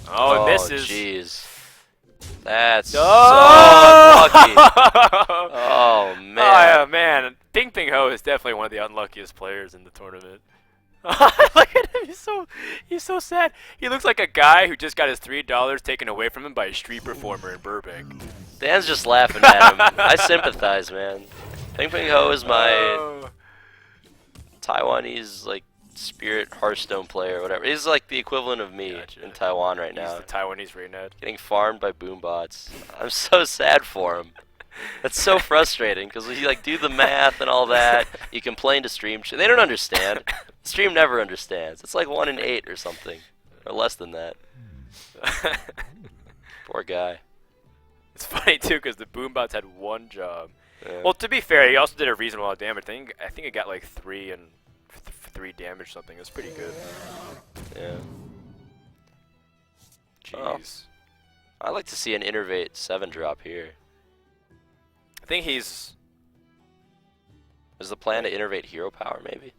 Oh, it misses. Oh, jeez. That's so unlucky. Oh, man. Oh, yeah, man. Pinpingho is definitely one of the unluckiest players in the tournament. Look at him. He's so sad. He looks like a guy who just got his $3 taken away from him by a street performer in Burbank. Dan's just laughing at him. I sympathize, man. Pinpingho is my Taiwanese, like, spirit Hearthstone player or whatever. He's like the equivalent of me in Taiwan right now. He's the Taiwanese Reynad. Getting farmed by boombots. I'm so sad for him. That's so frustrating because you like do the math and all that. You complain to stream. They don't understand. Stream never understands. It's like 1 in 8 or something, or less than that. Poor guy. It's funny too because the boombots had 1 job. Yeah. Well, to be fair, he also did a reasonable amount of damage. I think it got like 3 and 3 damage something. It was pretty good. Yeah. Jeez. Oh. I'd like to see an Innervate 7 drop here. I think he's... Is the plan to Innervate Hero Power, maybe?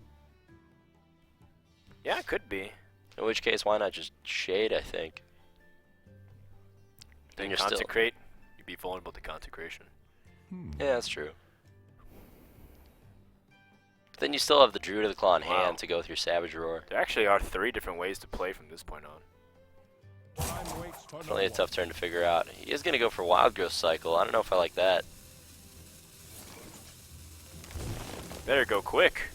Yeah, it could be. In which case, why not just Shade, I think? Then Consecrate, you'd be vulnerable to Consecration. Yeah, that's true. But then you still have the Druid of the Claw in hand to go through Savage Roar. There actually are 3 different ways to play from this point on. Definitely a tough turn to figure out. He is going to go for Wild Growth Cycle. I don't know if I like that. Better go quick.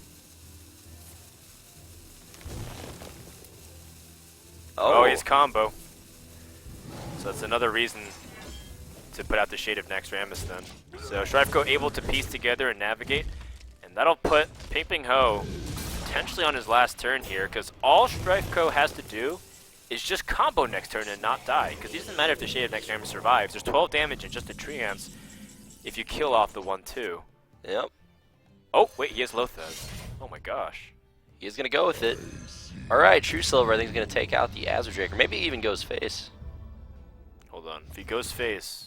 Oh, he's combo. So that's another reason to put out the Shade of Naxxramas then. So StrifeCro able to piece together and navigate. And that'll put Pinpingho potentially on his last turn here, because all StrifeCro has to do is just combo next turn and not die, because it doesn't matter if the Shade of Next Turn survives. There's 12 damage in just a Treants if you kill off the 1-2. Yep. Oh, wait, he has Lothar. Oh my gosh. He's going to go with it. Alright, True Silver I think is going to take out the Azure Drake, or maybe even goes face. Hold on. If he goes face...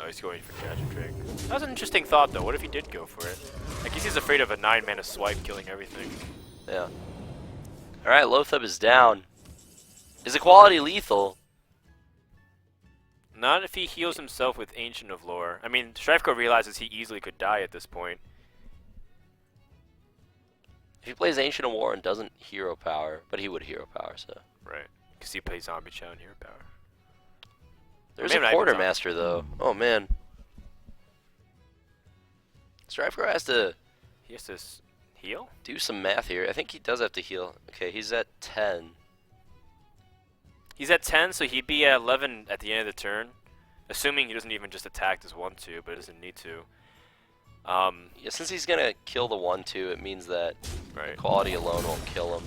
Oh, he's going for Gadget Drake. That was an interesting thought, though. What if he did go for it? I guess he's afraid of a 9-mana swipe killing everything. Yeah. Alright, Lothar is down. Is Equality lethal? Not if he heals himself with Ancient of Lore. I mean, StrifeCro realizes he easily could die at this point. If he plays Ancient of War and doesn't Hero Power, but he would Hero Power, so. Right. Because he plays Zombie Chow and Hero Power. There's Maybe a not even Quartermaster, though. Oh, man. StrifeCro has to He has to heal? do some math here. I think he does have to heal. Okay, he's at 10. He's at 10, so he'd be at 11 at the end of the turn. Assuming he doesn't even just attack this 1-2, but doesn't need to. Yeah, since he's going to kill the 1-2, it means that Right. Equality alone won't kill him.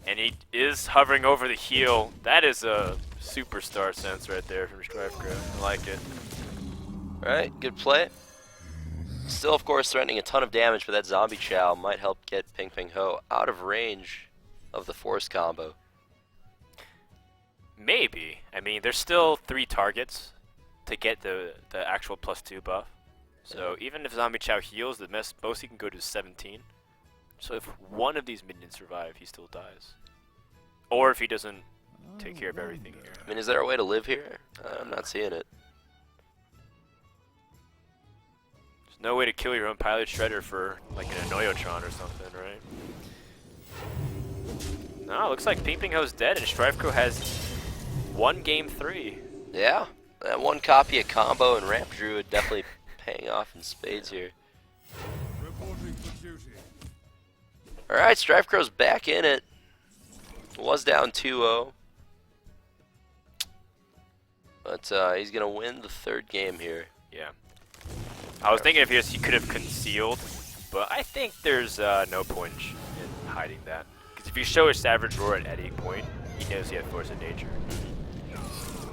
And he is hovering over the heal. That is a superstar sense right there from StrifeCro. I like it. Alright, good play. Still, of course, threatening a ton of damage, but that Zombie Chow might help get Pinpingho out of range of the Force combo. Maybe. I mean, there's still 3 targets to get the actual +2 buff. So even if Zombie Chow heals, the most he can go to is 17. So if one of these minions survive, he still dies. Or if he doesn't take care of everything here. I mean, is there a way to live here? I'm not seeing it. There's no way to kill your own Pilot Shredder for like an Anoyotron or something, right? No, it looks like Pinpingho's dead and StrifeCro has won game 3. Yeah, that one copy of combo and Ramp Druid definitely paying off in spades here. Alright, StrifeCro's back in it. Was down 2-0. But he's going to win the 3rd game here. Yeah. I was thinking if he could have concealed, but I think there's no point in hiding that. Because if you show a Savage Roar at any point, he knows he has Force of Nature.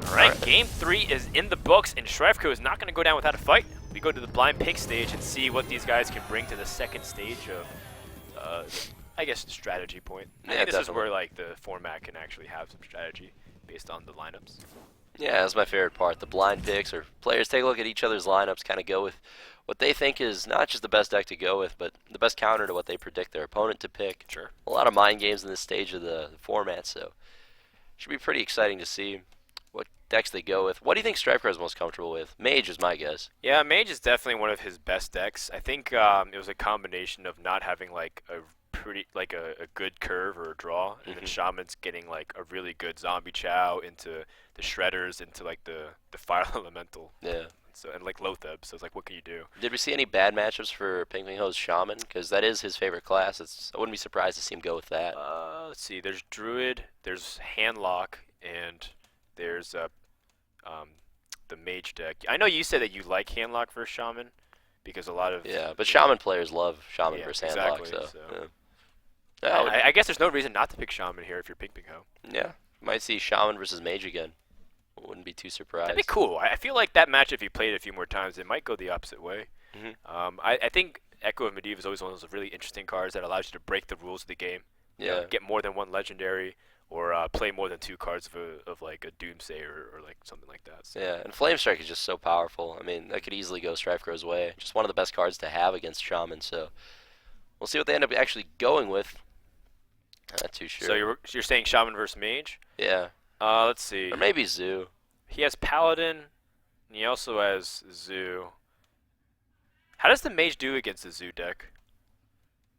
Alright, game 3 is in the books, and StrifeCro is not going to go down without a fight. We go to the blind pick stage and see what these guys can bring to the 2nd stage of, I guess, the strategy point. I think this is where like the format can actually have some strategy based on the lineups. Yeah, that's my favorite part. The blind picks, or players take a look at each other's lineups, kind of go with what they think is not just the best deck to go with, but the best counter to what they predict their opponent to pick. Sure. A lot of mind games in this stage of the format, so should be pretty exciting to see what decks they go with. What do you think StrifeCro is most comfortable with? Mage is my guess. Yeah, Mage is definitely one of his best decks. I think it was a combination of not having like a pretty like a good curve or a draw, and then Shaman's getting like a really good Zombie Chow into the Shredders, into like the Fire Elemental. Yeah. So and like Lotheb, so it's like, what can you do? Did we see any bad matchups for Pinpingho's Shaman? Because that is his favorite class. I wouldn't be surprised to see him go with that. Let's see. There's Druid, there's Handlock, and there's the Mage deck. I know you said that you like Handlock versus Shaman because a lot of but Shaman players love Shaman yeah, versus Handlock. exactly, So, so. yeah. I guess there's no reason not to pick Shaman here if you're Pinpingho. Yeah, might see Shaman versus Mage again. Wouldn't be too surprised. That'd be cool. I feel like that match, if you played it a few more times, it might go the opposite way. I think Echo of Medivh is always one of those really interesting cards that allows you to break the rules of the game. Yeah. You know, get more than one legendary, or play more than 2 cards of like a Doomsday or like something like that. So. Yeah, and Flame Strike is just so powerful. I mean, that could easily go StrifeCro's way. Just one of the best cards to have against Shaman, so we'll see what they end up actually going with. Not too sure. So you're saying Shaman versus Mage? Yeah. Let's see. Or maybe Zoo. He has Paladin, and he also has Zoo. How does the Mage do against the Zoo deck?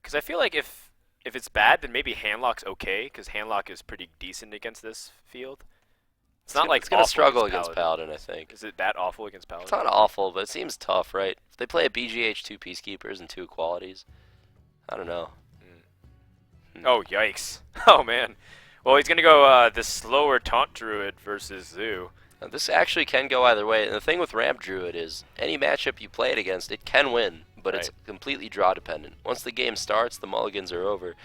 Because I feel like if it's bad, then maybe Handlock's okay, because Handlock is pretty decent against this field. It's not like it's gonna awful struggle against Paladin, I think. Is it that awful against Paladin? It's not awful, but it seems tough, right? If they play a BGH 2 Peacekeepers and 2 Equalities, I don't know. Oh, yikes. Oh, man. Well, he's going to go the slower Taunt Druid versus Zoo. Now, this actually can go either way, and the thing with Ramp Druid is any matchup you play it against, it can win, but it's completely draw dependent. Once the game starts, the mulligans are over.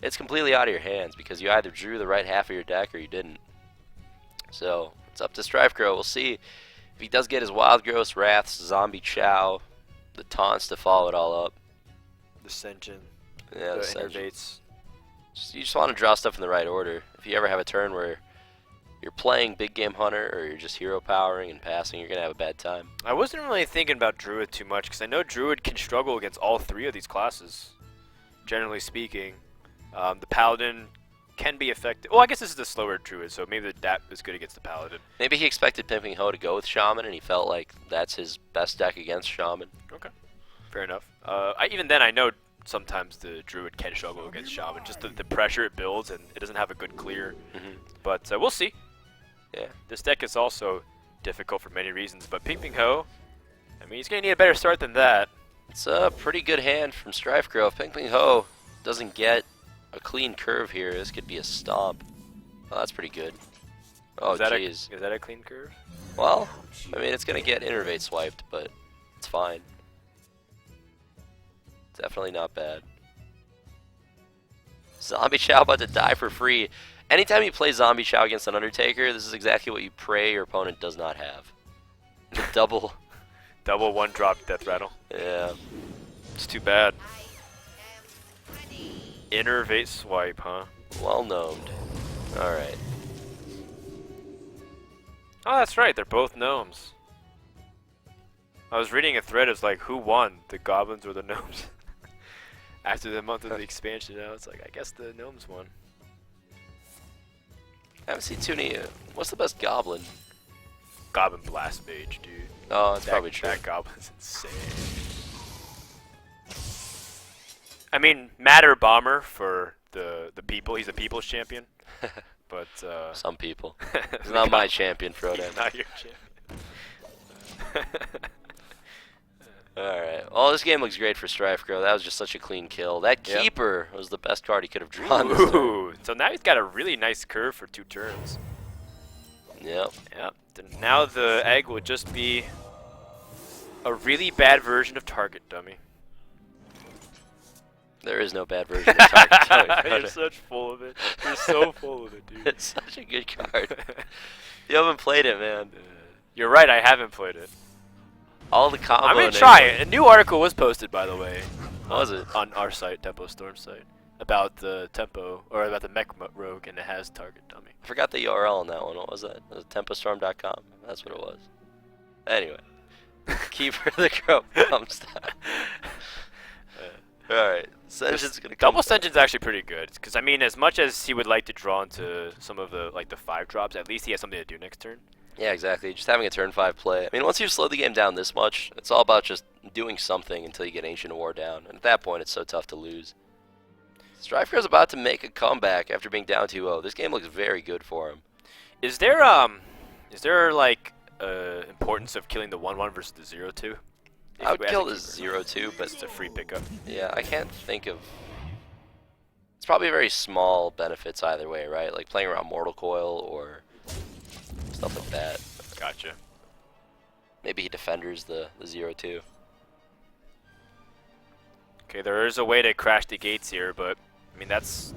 It's completely out of your hands because you either drew the right half of your deck or you didn't. So it's up to StrifeCro. We'll see if he does get his Wild Growth, Wraths, Zombie Chow, the taunts to follow it all up. The Senjin. Yeah, the Innervates. You just want to draw stuff in the right order. If you ever have a turn where you're playing Big Game Hunter or you're just hero powering and passing, you're going to have a bad time. I wasn't really thinking about Druid too much because I know Druid can struggle against all three of these classes, generally speaking. The Paladin can be effective. Well, I guess this is the slower Druid, so maybe that is good against the Paladin. Maybe he expected Pinpingho to go with Shaman, and he felt like that's his best deck against Shaman. Okay, fair enough. Even then, I know sometimes the Druid can struggle against Shaman. Just the pressure it builds, and it doesn't have a good clear. But we'll see. Yeah. This deck is also difficult for many reasons, but Pinpingho, I mean, he's going to need a better start than that. It's a pretty good hand from StrifeCro. If Pinpingho doesn't get a clean curve here, this could be a stomp. Oh, that's pretty good. Oh, jeez. Is that a clean curve? Well, I mean, it's going to get Innervate swiped, but it's fine. Definitely not bad. Zombie Chow about to die for free. Anytime you play Zombie Chow against an Undertaker, this is exactly what you pray your opponent does not have. Double 1-drop death rattle. Yeah. It's too bad. Innervate swipe, huh? Well known. Alright. Oh, that's right. They're both gnomes. I was reading a thread. It's like, who won, the goblins or the gnomes? After the month of the expansion, I was like, I guess the gnomes won. I haven't seen too many. What's the best goblin? Goblin Blast Mage, dude. Oh, that's probably true. That goblin's insane. I mean, Matter Bomber for the people. He's a people's champion. But some people. He's not my champion, Frodo. He's not your champion. Alright. Well, this game looks great for StrifeCro. That was just such a clean kill. That Keeper was the best card he could have drawn this turn. Ooh, so now he's got a really nice curve for 2 turns. Yep. Yep. Now the egg will just be a really bad version of Target Dummy. There is no bad version of Target Dummy. You're such full of it. You're so full of it, dude. It's such a good card. You haven't played it, man. You're right, I haven't played it. All the combo. I'm gonna try it. A new article was posted, by the way. Was it? On our site, Tempo Storm site, about the Tempo, or about the Mech Rogue, and it has Target Dummy. I forgot the URL on that one. What was that? It was tempostorm.com. That's what it was. Anyway. Keeper of the Crow comes down. Alright. Senjin's gonna come Double Senjin's actually pretty good, because I mean, as much as he would like to draw into some of the 5 drops, at least he has something to do next turn. Yeah, exactly. Just having a turn 5 play. I mean, once you've slowed the game down this much, it's all about just doing something until you get Ancient War down. And at that point, it's so tough to lose. StrifeCro's about to make a comeback after being down 2-0. This game looks very good for him. Is there like importance of killing the 1-1 versus the 0-2? I would kill the 0-2, but it's a free pickup. Yeah, I can't think of. It's probably very small benefits either way, right? Like playing around Mortal Coil or stuff like that. Gotcha. Maybe he defenders the 0-2. Okay, there is a way to crash the gates here, but I mean it's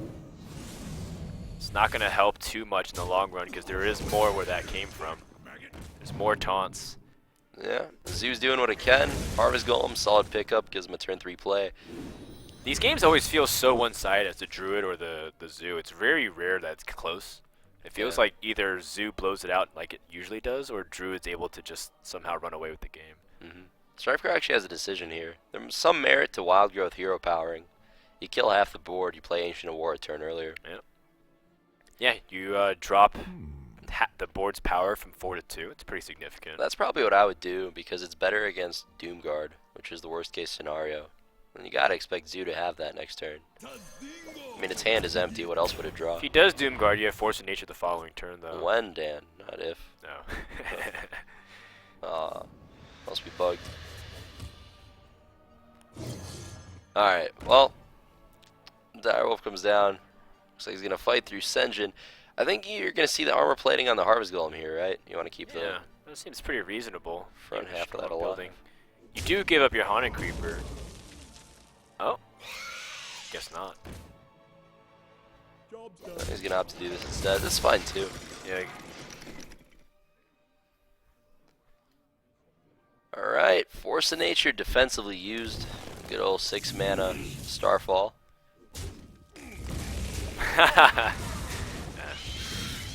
not gonna help too much in the long run because there is more where that came from. There's more taunts. Yeah, Zoo's doing what it can. Harvest Golem, solid pickup, gives him a turn 3 play. These games always feel so one-sided as the Druid or the Zoo. It's very rare that it's close. It feels like either Zoo blows it out like it usually does, or Druid's able to just somehow run away with the game. StrifeCro actually has a decision here. There's some merit to Wild Growth hero powering. You kill half the board, you play Ancient War a turn earlier. Yeah, you drop the board's power from 4 to 2. It's pretty significant. That's probably what I would do because it's better against Doomguard, which is the worst case scenario. And you gotta expect Zoo to have that next turn. I mean, its hand is empty. What else would it draw? If he does Doomguard, you have Force of Nature the following turn, though. When, Dan? Not if. No. Must be bugged. Alright, well. Direwolf comes down. Looks like he's gonna fight through Senjin. I think you're gonna see the armor plating on the Harvest Golem here, right? You want to keep that seems pretty reasonable. Front half of that alive. You do give up your Haunted Creeper. Guess not. He's gonna opt to do this instead. That's fine too. Yeah. Alright, Force of Nature defensively used. Good old 6 mana Starfall.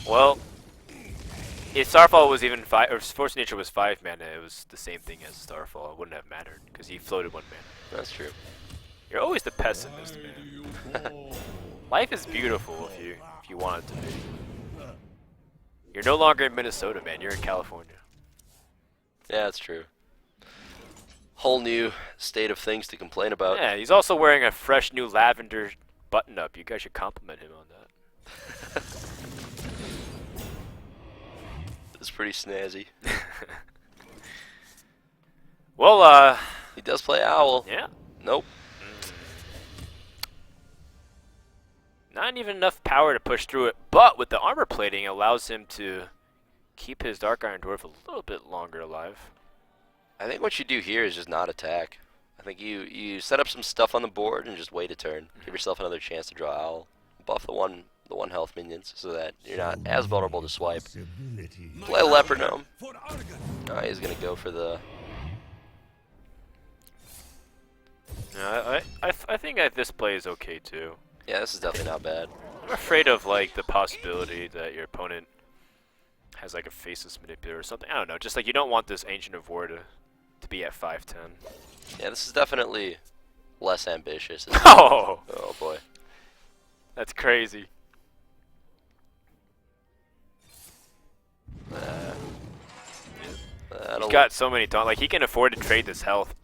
Well, if Starfall was even 5, or Force of Nature was 5 mana, it was the same thing as Starfall. It wouldn't have mattered because he floated 1 mana. That's true. You're always the pessimist, man. Life is beautiful if you want it to be. You're no longer in Minnesota, man. You're in California. Yeah, that's true. Whole new state of things to complain about. Yeah, he's also wearing a fresh new lavender button-up. You guys should compliment him on that. It's pretty snazzy. Well, He does play Owl. yeah. Nope. Not even enough power to push through it, but with the armor plating, it allows him to keep his Dark Iron Dwarf a little bit longer alive. I think what you do here is just not attack. I think you set up some stuff on the board and just wait a turn. Give yourself another chance to draw Owl. Buff the one health minions so that you're not as vulnerable to swipe. Play a Leopard Gnome. He's gonna go for the. No, I think that this play is okay too. Yeah, this is definitely not bad. I'm afraid of like the possibility that your opponent has like a faceless manipulator or something. I don't know. Just like you don't want this Ancient of War to be at 5/10. Yeah, this is definitely less ambitious. Oh, Oh boy. that's crazy. He's got so many taunt. Like he can afford to trade this health.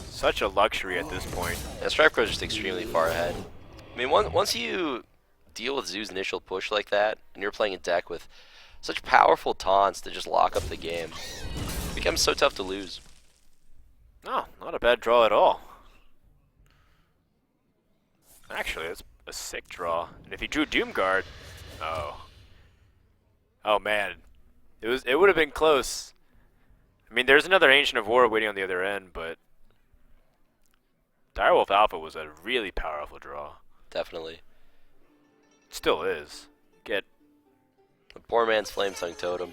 Such a luxury at this point. Yeah, StrifeCro is just extremely far ahead. I mean, once you deal with Zoo's initial push like that, and you're playing a deck with such powerful taunts to just lock up the game, it becomes so tough to lose. No, not a bad draw at all. Actually, that's a sick draw. And if he drew Doomguard, oh man, it would have been close. I mean, there's another Ancient of War waiting on the other end, but Direwolf Alpha was a really powerful draw. Definitely. Still is. Get The poor man's Flame Tongue Totem.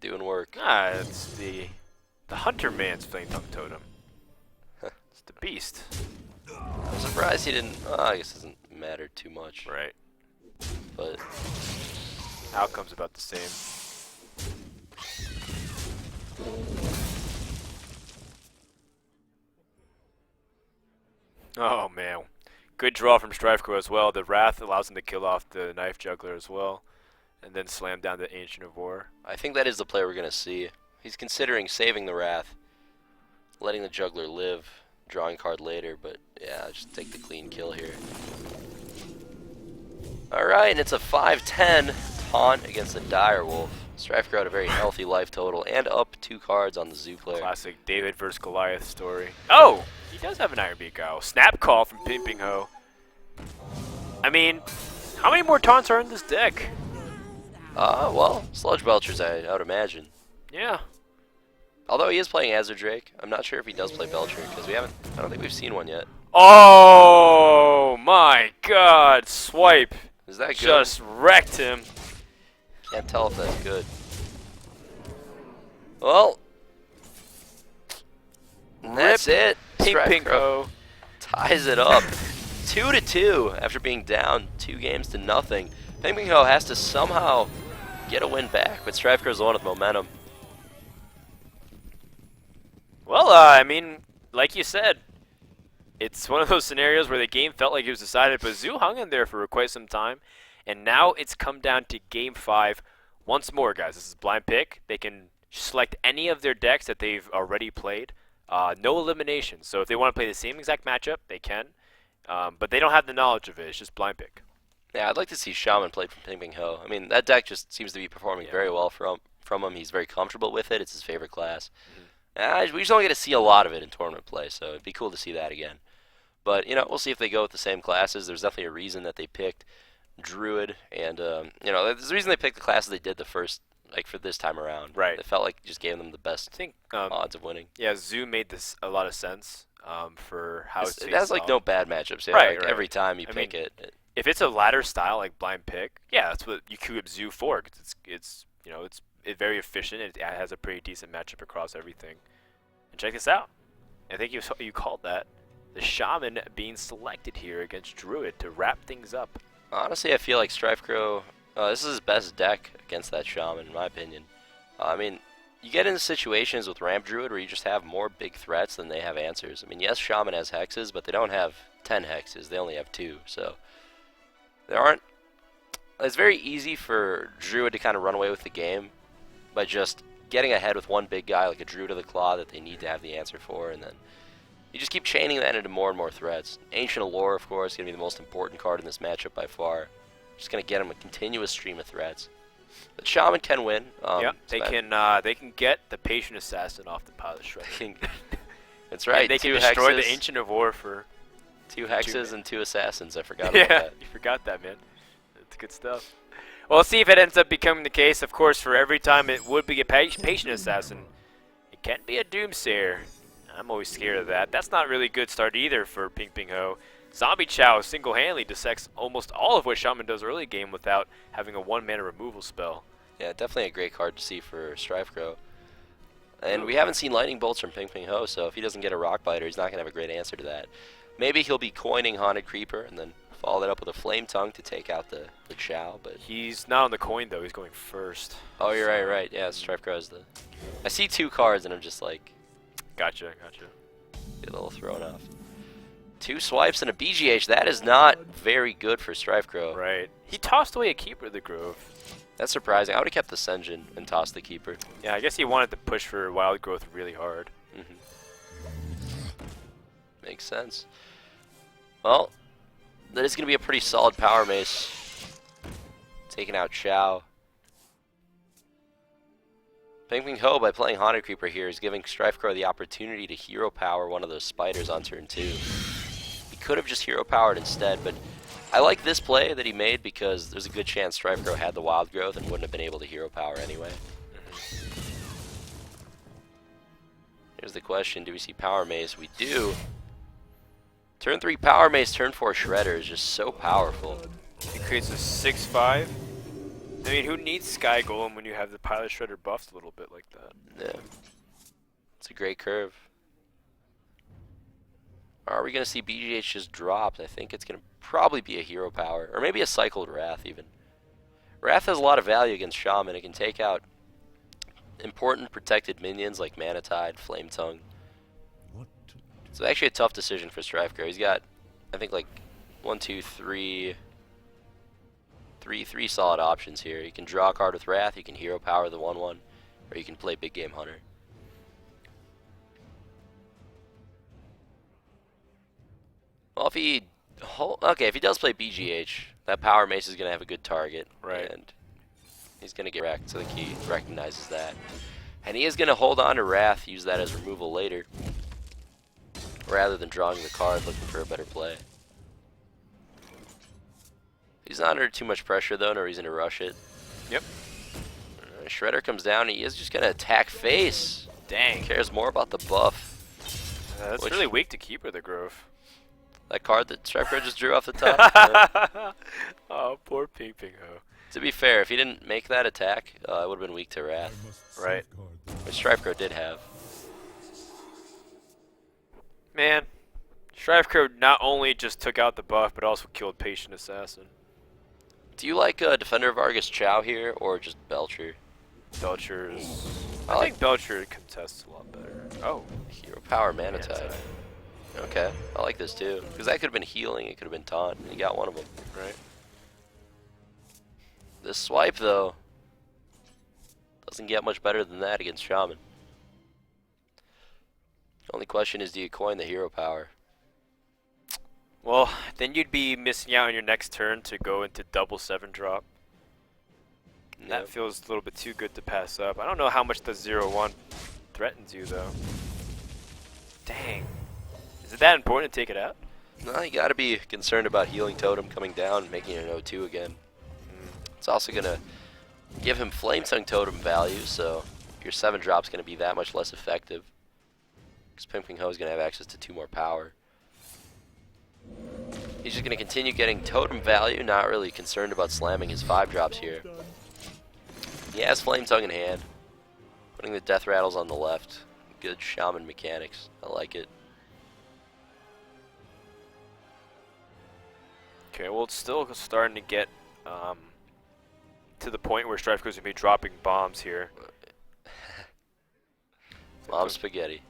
Doing work. it's the Hunter Man's Flame Tongue Totem. It's the beast. I'm surprised he didn't. I guess it doesn't matter too much. Right. But Outcome's about the same. Oh man. Good draw from StrifeCro as well. The Wrath allows him to kill off the Knife Juggler as well. And then slam down the Ancient of War. I think that is the play we're going to see. He's considering saving the Wrath, letting the Juggler live, drawing card later, but yeah, just take the clean kill here. Alright, and it's a 5/10 taunt against the Direwolf. StrifeCro had a very healthy life total and up 2 cards on the Zoo player. Classic David versus Goliath story. Oh! He does have an Iron Beak Owl. Snap Call from Pinpingho. I mean, how many more taunts are in this deck? Well, Sludge Belchers, I would imagine. Yeah. Although he is playing Azure Drake, I'm not sure if he does play Belcher, because I don't think we've seen one yet. Oh my god, swipe. Is that good? Just wrecked him. Can't tell if that's good. Well, that's it. StrifeCro Pinpingho. ties it up 2-2 after being down 2 games to nothing. Pinpingho has to somehow get a win back, but StrifeCro's the one with momentum. Well, I mean, like you said, it's one of those scenarios where the game felt like it was decided, but Zoo hung in there for quite some time, and now it's come down to Game 5 once more, guys. This is blind pick. They can select any of their decks that they've already played. No elimination, so if they want to play the same exact matchup, they can, but they don't have the knowledge of it. It's just blind pick. Yeah, I'd like to see Shaman played from Pinpingho. I mean, that deck just seems to be performing very well from him. He's very comfortable with it. It's his favorite class. We just don't get to see a lot of it in tournament play, so it'd be cool to see that again. But, we'll see if they go with the same classes. There's definitely a reason that they picked Druid, and, there's a reason they picked the classes they did the first, for this time around. Right. It felt like it just gave them the best I think odds of winning. yeah, Zoo made this a lot of sense. for how it's That's like no bad matchups. Yeah, Right, like right. every time you I pick mean, it. if it's a ladder style like blind pick, yeah, that's what you could Zoo for. 'Cause it's you know it's very efficient. It has a pretty decent matchup across everything. And check this out. I think you called that the Shaman being selected here against Druid to wrap things up. Honestly, I feel like StrifeCro, this is his best deck against that Shaman, in my opinion. I mean, you get into situations with Ramp Druid where you just have more big threats than they have answers. I mean, yes, Shaman has hexes, but they don't have 10 hexes. They only have 2. So there aren't. It's very easy for Druid to kind of run away with the game by just getting ahead with one big guy like a Druid of the Claw that they need to have the answer for, and then you just keep chaining that into more and more threats. Ancient Allure, of course, going to be the most important card in this matchup by far. Just going to get him a continuous stream of threats. But Shaman can win. Yep, they can get the Patient Assassin off the Pilot Shredder. That's right. And they can destroy the Ancient of War for 2 hexes and 2 assassins. I forgot yeah, about that. you forgot that, man. That's good stuff. Well, let's see if it ends up becoming the case. Of course, for every time it would be a Patient Assassin, it can be a Doomsayer. I'm always scared of that. That's not really a good start either for Pinpingho. Zombie Chow single-handedly dissects almost all of what Shaman does early game without having a 1-mana removal spell. Yeah, definitely a great card to see for StrifeCro. And we haven't seen Lightning Bolts from Pinpingho, so if he doesn't get a Rock Biter, he's not going to have a great answer to that. Maybe he'll be coining Haunted Creeper and then follow that up with a Flame Tongue to take out the Chow. But he's not on the coin, though. He's going first. Oh, you're right. Yeah, StrifeCro is the... I see 2 cards, and I'm just like... Gotcha. Get a little thrown off. 2 swipes and a BGH. That is not very good for StrifeCro. Right. He tossed away a Keeper of the Grove. That's surprising. I would have kept the Senjin and tossed the Keeper. Yeah, I guess he wanted to push for Wild Growth really hard. Makes sense. Well, that is going to be a pretty solid Power Mace. Taking out Chow. Pinpingho, by playing Haunted Creeper here, is giving StrifeCro the opportunity to hero power one of those spiders on turn 2. He could have just hero powered instead, but I like this play that he made because there's a good chance StrifeCro had the Wild Growth and wouldn't have been able to hero power anyway. Here's the question, do we see Power Mace? We do. Turn 3 Power Mace, turn 4 Shredder is just so powerful. He creates a 6/5. I mean, who needs Sky Golem when you have the Pilot Shredder buffed a little bit like that? Yeah. It's a great curve. Are we going to see BGH just dropped? I think it's going to probably be a hero power. Or maybe a cycled Wrath even. Wrath has a lot of value against Shaman. It can take out important protected minions like Manatide, Flame Tongue. It's actually a tough decision for StrifeCro. He's got, I think, like 3 solid options here. You can draw a card with Wrath, you can hero power the 1/1, or you can play Big Game Hunter. Well, if he does play BGH, that Power Mace is going to have a good target. Right. And he's going to get wrecked, so I think he recognizes that. And he is going to hold on to Wrath, use that as removal later, rather than drawing the card looking for a better play. He's not under too much pressure, though. No reason to rush it. Yep. Shredder comes down, and he is just going to attack face. Dang. He cares more about the buff. That's really weak to Keeper of the Grove. That card that StrifeCro just drew off the top. Oh, poor Pinpingho. To be fair, if he didn't make that attack, it would have been weak to Wrath. Right. Which StrifeCro did have. Man, StrifeCro not only just took out the buff, but also killed Patient Assassin. Do you like Defender of Argus Chow here, or just Belcher? Belcher's... I I think Belcher contests a lot better. Oh. Hero Power Manatide. Okay, I like this too. Because that could have been healing, it could have been taunt, and he got one of them. Right. This swipe, though, doesn't get much better than that against Shaman. The only question is, do you coin the hero power? Well, then you'd be missing out on your next turn to go into double 7-drop. Yep. That feels a little bit too good to pass up. I don't know how much the 0/1 threatens you, though. Dang. Is it that important to take it out? No, you gotta be concerned about Healing Totem coming down and making it an 0/2 again. It's also gonna give him Flame Tongue Totem value, so your 7-drop's gonna be that much less effective. because Pinpingho is going to have access to 2 more power. He's just going to continue getting totem value, not really concerned about slamming his 5-drops here. He has Flame Tongue in hand, putting the Death Rattles on the left. Good Shaman mechanics. I like it. Okay, well, it's still starting to get to the point where StrifeCro's going to be dropping bombs here. Bomb spaghetti.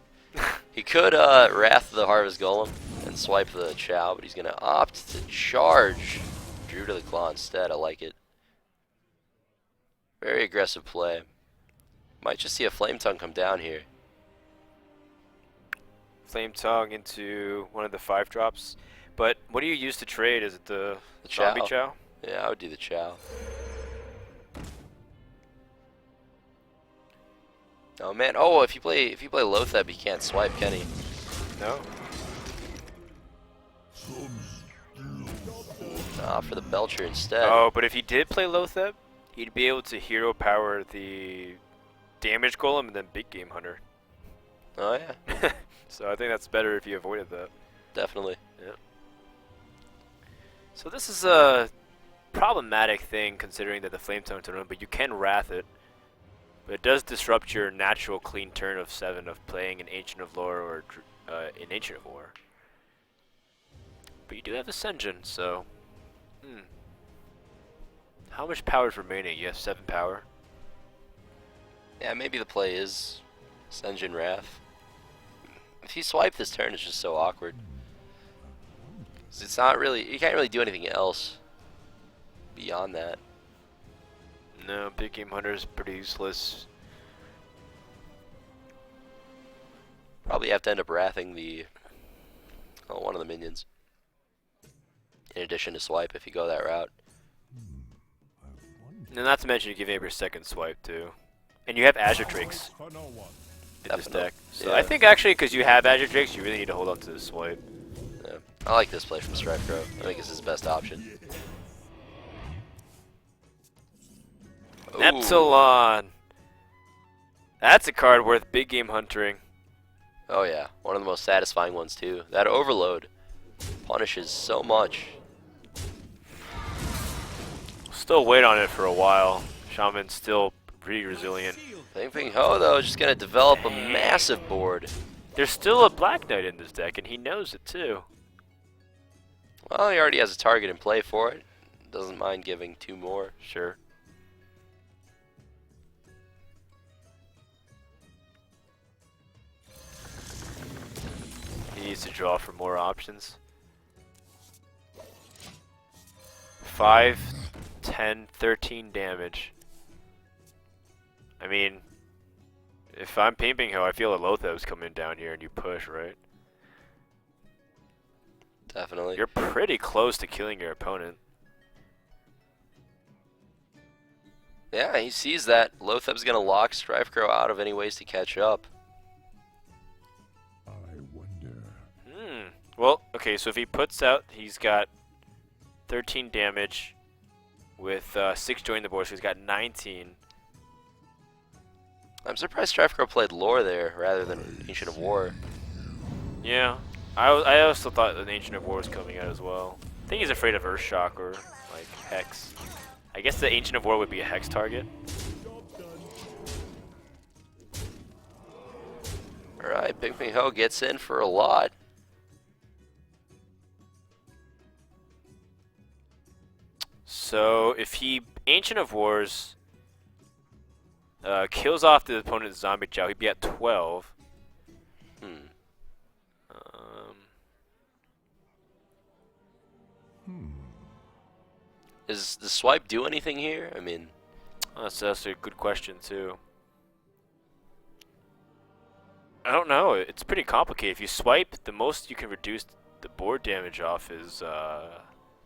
He could Wrath the Harvest Golem and swipe the Chow, but he's going to opt to charge Drew to the Claw instead. I like it. Very aggressive play. Might just see a Flame Tongue come down here. Flame Tongue into one of the 5-drops. But what do you use to trade? Is it the Chow. Zombie Chow? Yeah, I would do the Chow. Oh man! Oh, if you play Lotheb, he can't swipe, can he? No. For the Belcher instead. Oh, but if he did play Lotheb, he'd be able to hero power the damage golem and then big game hunter. Oh yeah, So I think that's better if you avoided that. definitely. Yeah. So this is a problematic thing considering that the Flame Tongue turn, but you can Wrath it. But it does disrupt your natural clean turn of 7 of playing an Ancient of Lore or an Ancient of War. But you do have Ascension, so... How much power is remaining? You have 7 power? Yeah, maybe the play is Ascension Wrath. If you swipe this turn, it's just so awkward. 'Cause it's not really, you can't really do anything else beyond that. No, big game hunter is pretty useless. Probably have to end up wrathing the one of the minions. In addition to swipe, if you go that route. And not to mention you're giving up your second swipe too. And you have Azure Drakes in this Definitely. deck. So Yeah. I think actually because you have Azure Drakes, you really need to hold on to the swipe. Yeah. I like this play from StrifeCro. I think it's his best option. Ooh. Neptulon! That's a card worth big game hunting. Oh yeah, one of the most satisfying ones too. That Overload punishes so much. Still wait on it for a while. Shaman's still pretty resilient. Pinpingho though, just gonna develop a massive board. There's still a Black Knight in this deck, and he knows it too. Well, he already has a target in play for it. Doesn't mind giving 2 more. Sure. He needs to draw for more options. 5, 10, 13 damage. I mean, if I'm Pinpingho, I feel that Lotheb's coming down here and you push, right? Definitely. You're pretty close to killing your opponent. Yeah, he sees that. Lotheb's gonna lock StrifeCro out of any ways to catch up. I wonder. Well, okay, so if he puts out, he's got 13 damage with 6 joining the board, so he's got 19. I'm surprised StrifeCro played Lore there rather than Ancient of War. Yeah, I also thought that Ancient of War was coming out as well. I think he's afraid of Earthshock or like Hex. I guess the Ancient of War would be a Hex target. Alright, Pinpingho gets in for a lot. So if he Ancient of Wars kills off the opponent's Zombie Chow, he'd be at 12. Does the swipe do anything here? I mean, That's a good question too. I don't know. It's pretty complicated. If you swipe, the most you can reduce the board damage off is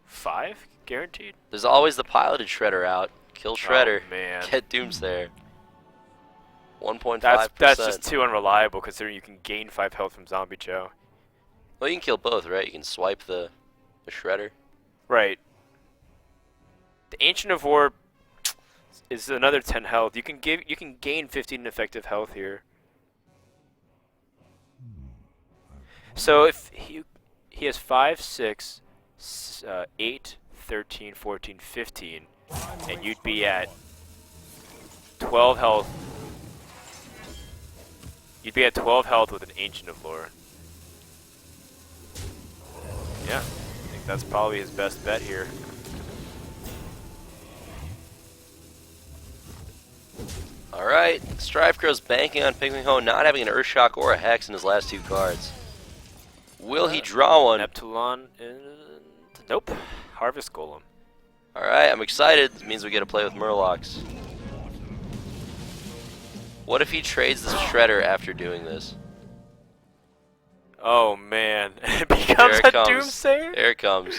5 guaranteed. there's always the piloted Shredder out. Kill Shredder. Oh, man. Get Doomsday. 1.5%. That's just too unreliable considering you can gain 5 health from Zombie Chow. Well, you can kill both, right? You can swipe the Shredder. Right. The Ancient of War is another 10 health. You can gain 15 effective health here. So if he has 5, 6, 8, 13, 14, 15, and you'd be at 12 health. You'd be at 12 health with an Ancient of Lore. Yeah, I think that's probably his best bet here. Alright, StrifeCro's banking on Pinpingho not having an Earthshock or a Hex in his last 2 cards. Will he draw one? Neptulon and... Nope. Harvest Golem. Alright, I'm excited. It means we get to play with Murlocs. What if he trades the Shredder after doing this? Oh man. It becomes Here it a comes. Doomsayer? Here it comes.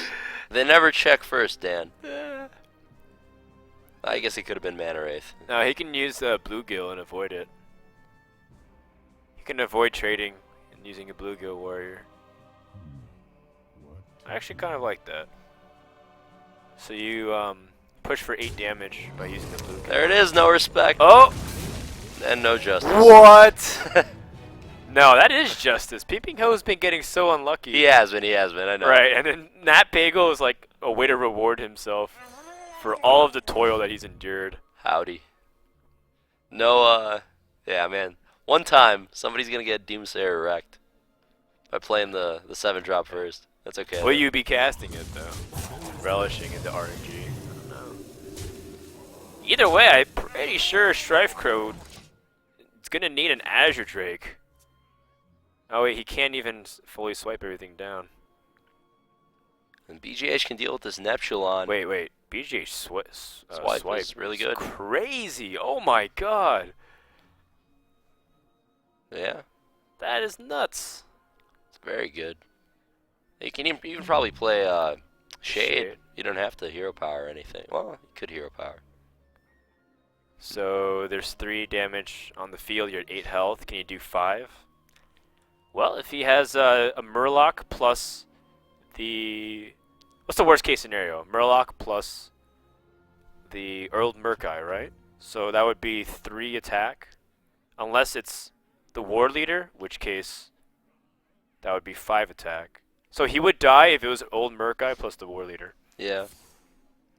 They never check first, Dan. Eh. I guess he could have been Mana Wraith. No, he can use Bluegill and avoid it. He can avoid trading and using a Bluegill warrior. I actually kind of like that. So you push for 8 damage by using the Bluegill. There it is, no respect. Oh! And no justice. What? No, that is justice. Pinpingho's been getting so unlucky. He has been, I know. Right, and then Nat Bagel is like a way to reward himself for all of the toil that he's endured. Howdy. No, yeah, man. One time, somebody's gonna get Doomsayer wrecked by playing the 7-drop first. That's okay. Will you be casting it, though? Relishing into RNG? I don't know. Either way, I'm pretty sure StrifeCro is going to need an Azure Drake. Oh, wait, he can't even fully swipe everything down. And BGH can deal with this Neptulon. Wait. BJ Swipe is really good. Crazy. Oh, my God. Yeah, That is nuts. it's very good. You can even probably play Shade. You don't have to Hero Power or anything. Well, you could Hero Power. So there's 3 damage on the field. You're at 8 health. Can you do 5? Well, if he has a Murloc plus the... What's the worst case scenario? Murloc plus the Earled Murkai, right? So that would be 3 attack. Unless it's the War Leader, which case that would be 5 attack. So he would die if it was Old Murkai plus the War Leader. Yeah.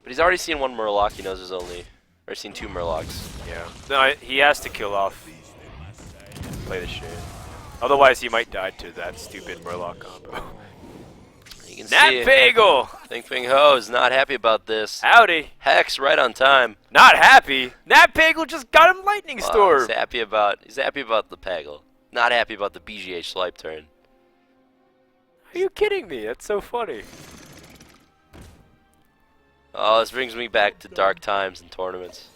But he's already seen 1 Murloc. He knows there's only... Or seen 2 Murlocs. Yeah. No, he has to kill off. Play the shade. Otherwise, he might die to that stupid Murloc combo. You can Nat see Bagel! Pinpingho is not happy about this. Howdy. Hex right on time. Not happy. Nat Bagel just got him Lightning Well, Storm. he's happy about the Peggle. Not happy about the BGH swipe turn. Are you kidding me? That's so funny. Oh, this brings me back to dark times and tournaments.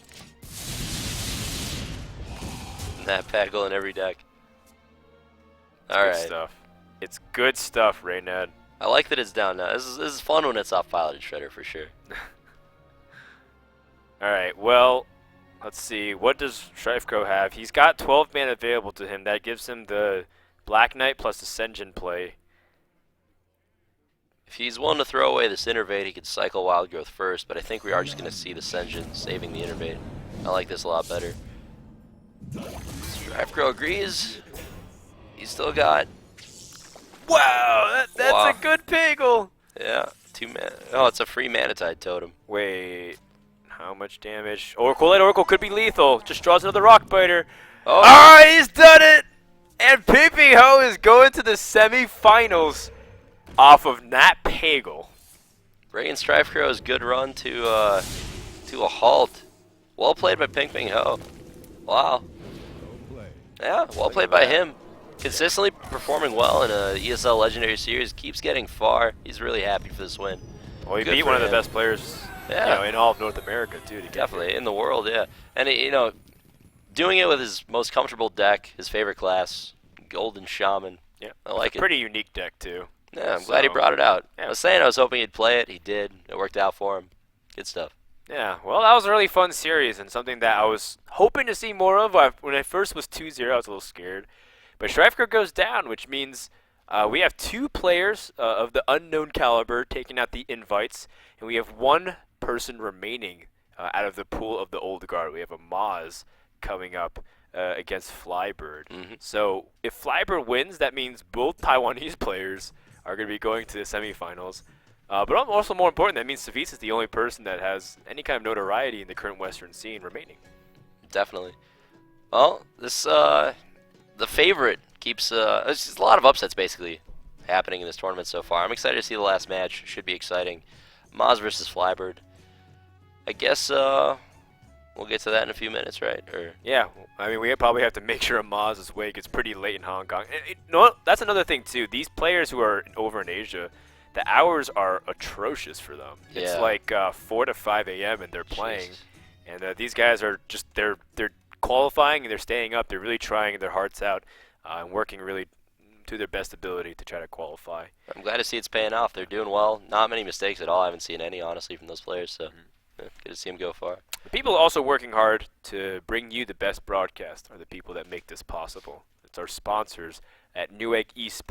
That Peggle in every deck. Good Alright. stuff. It's good stuff, Raynad. I like that it's down now. This is fun when it's off piloted Shredder for sure. Alright, well, let's see. What does StrifeCro have? He's got 12 mana available to him. That gives him the Black Knight plus Ascension play. If he's willing to throw away this Innervate, he could cycle Wild Growth first, but I think we are just going to see the Ascension saving the Innervate. I like this a lot better. StrifeCro agrees. He's still got... Wow, that's Wow. a good Pagel. Yeah, 2 mana. Oh, it's a free Manatide Totem. Wait, how much damage? Oracle Light Oracle could be lethal. Just draws another Rock Biter. Oh, Alright, he's done it! And Pinpingho is going to the semifinals off of Nat Pagel. bringing StrifeCro's good run to a halt. Well played by Pinpingho. Wow. Yeah, well played by him. Consistently performing well in a ESL Legendary Series. Keeps getting far. He's really happy for this win. Well, he Good beat for one of the him. best players in all of North America, too. To get Definitely, in the world, yeah. And, doing it with his most comfortable deck, his favorite class, Golden Shaman. Yeah, I like it. Pretty unique deck, too. Yeah, I'm glad he brought it out. Yeah. I was saying I was hoping he'd play it. He did. It worked out for him. Good stuff. Yeah, well, that was a really fun series and something that I was hoping to see more of. When I first was 2-0, I was a little scared. But StrifeCro goes down, which means we have 2 players of the unknown caliber taking out the invites, and we have 1 person remaining out of the pool of the old guard. We have a Maz coming up against Flybird. Mm-hmm. So if Flybird wins, that means both Taiwanese players are going to be going to the semifinals. But also more important, that means Savise is the only person that has any kind of notoriety in the current Western scene remaining. Definitely. Well, this the favorite keeps. There's just a lot of upsets basically happening in this tournament so far. I'm excited to see the last match. Should be exciting. Maz versus Flybird. I guess we'll get to that in a few minutes, right? Or Yeah, I mean, we probably have to make sure Maz's wake is pretty late in Hong Kong. And no, that's another thing too. These players who are over in Asia, the hours are atrocious for them. It's Yeah. like 4 to 5 a.m. and they're playing, Jesus. and these guys are just they're qualifying and they're staying up. They're really trying their hearts out and working really to their best ability to try to qualify. I'm glad to see it's paying off. They're doing well. Not many mistakes at all. I haven't seen any, honestly, from those players. So yeah, good to see them go far. The people also working hard to bring you the best broadcast are the people that make this possible. It's our sponsors at Newegg East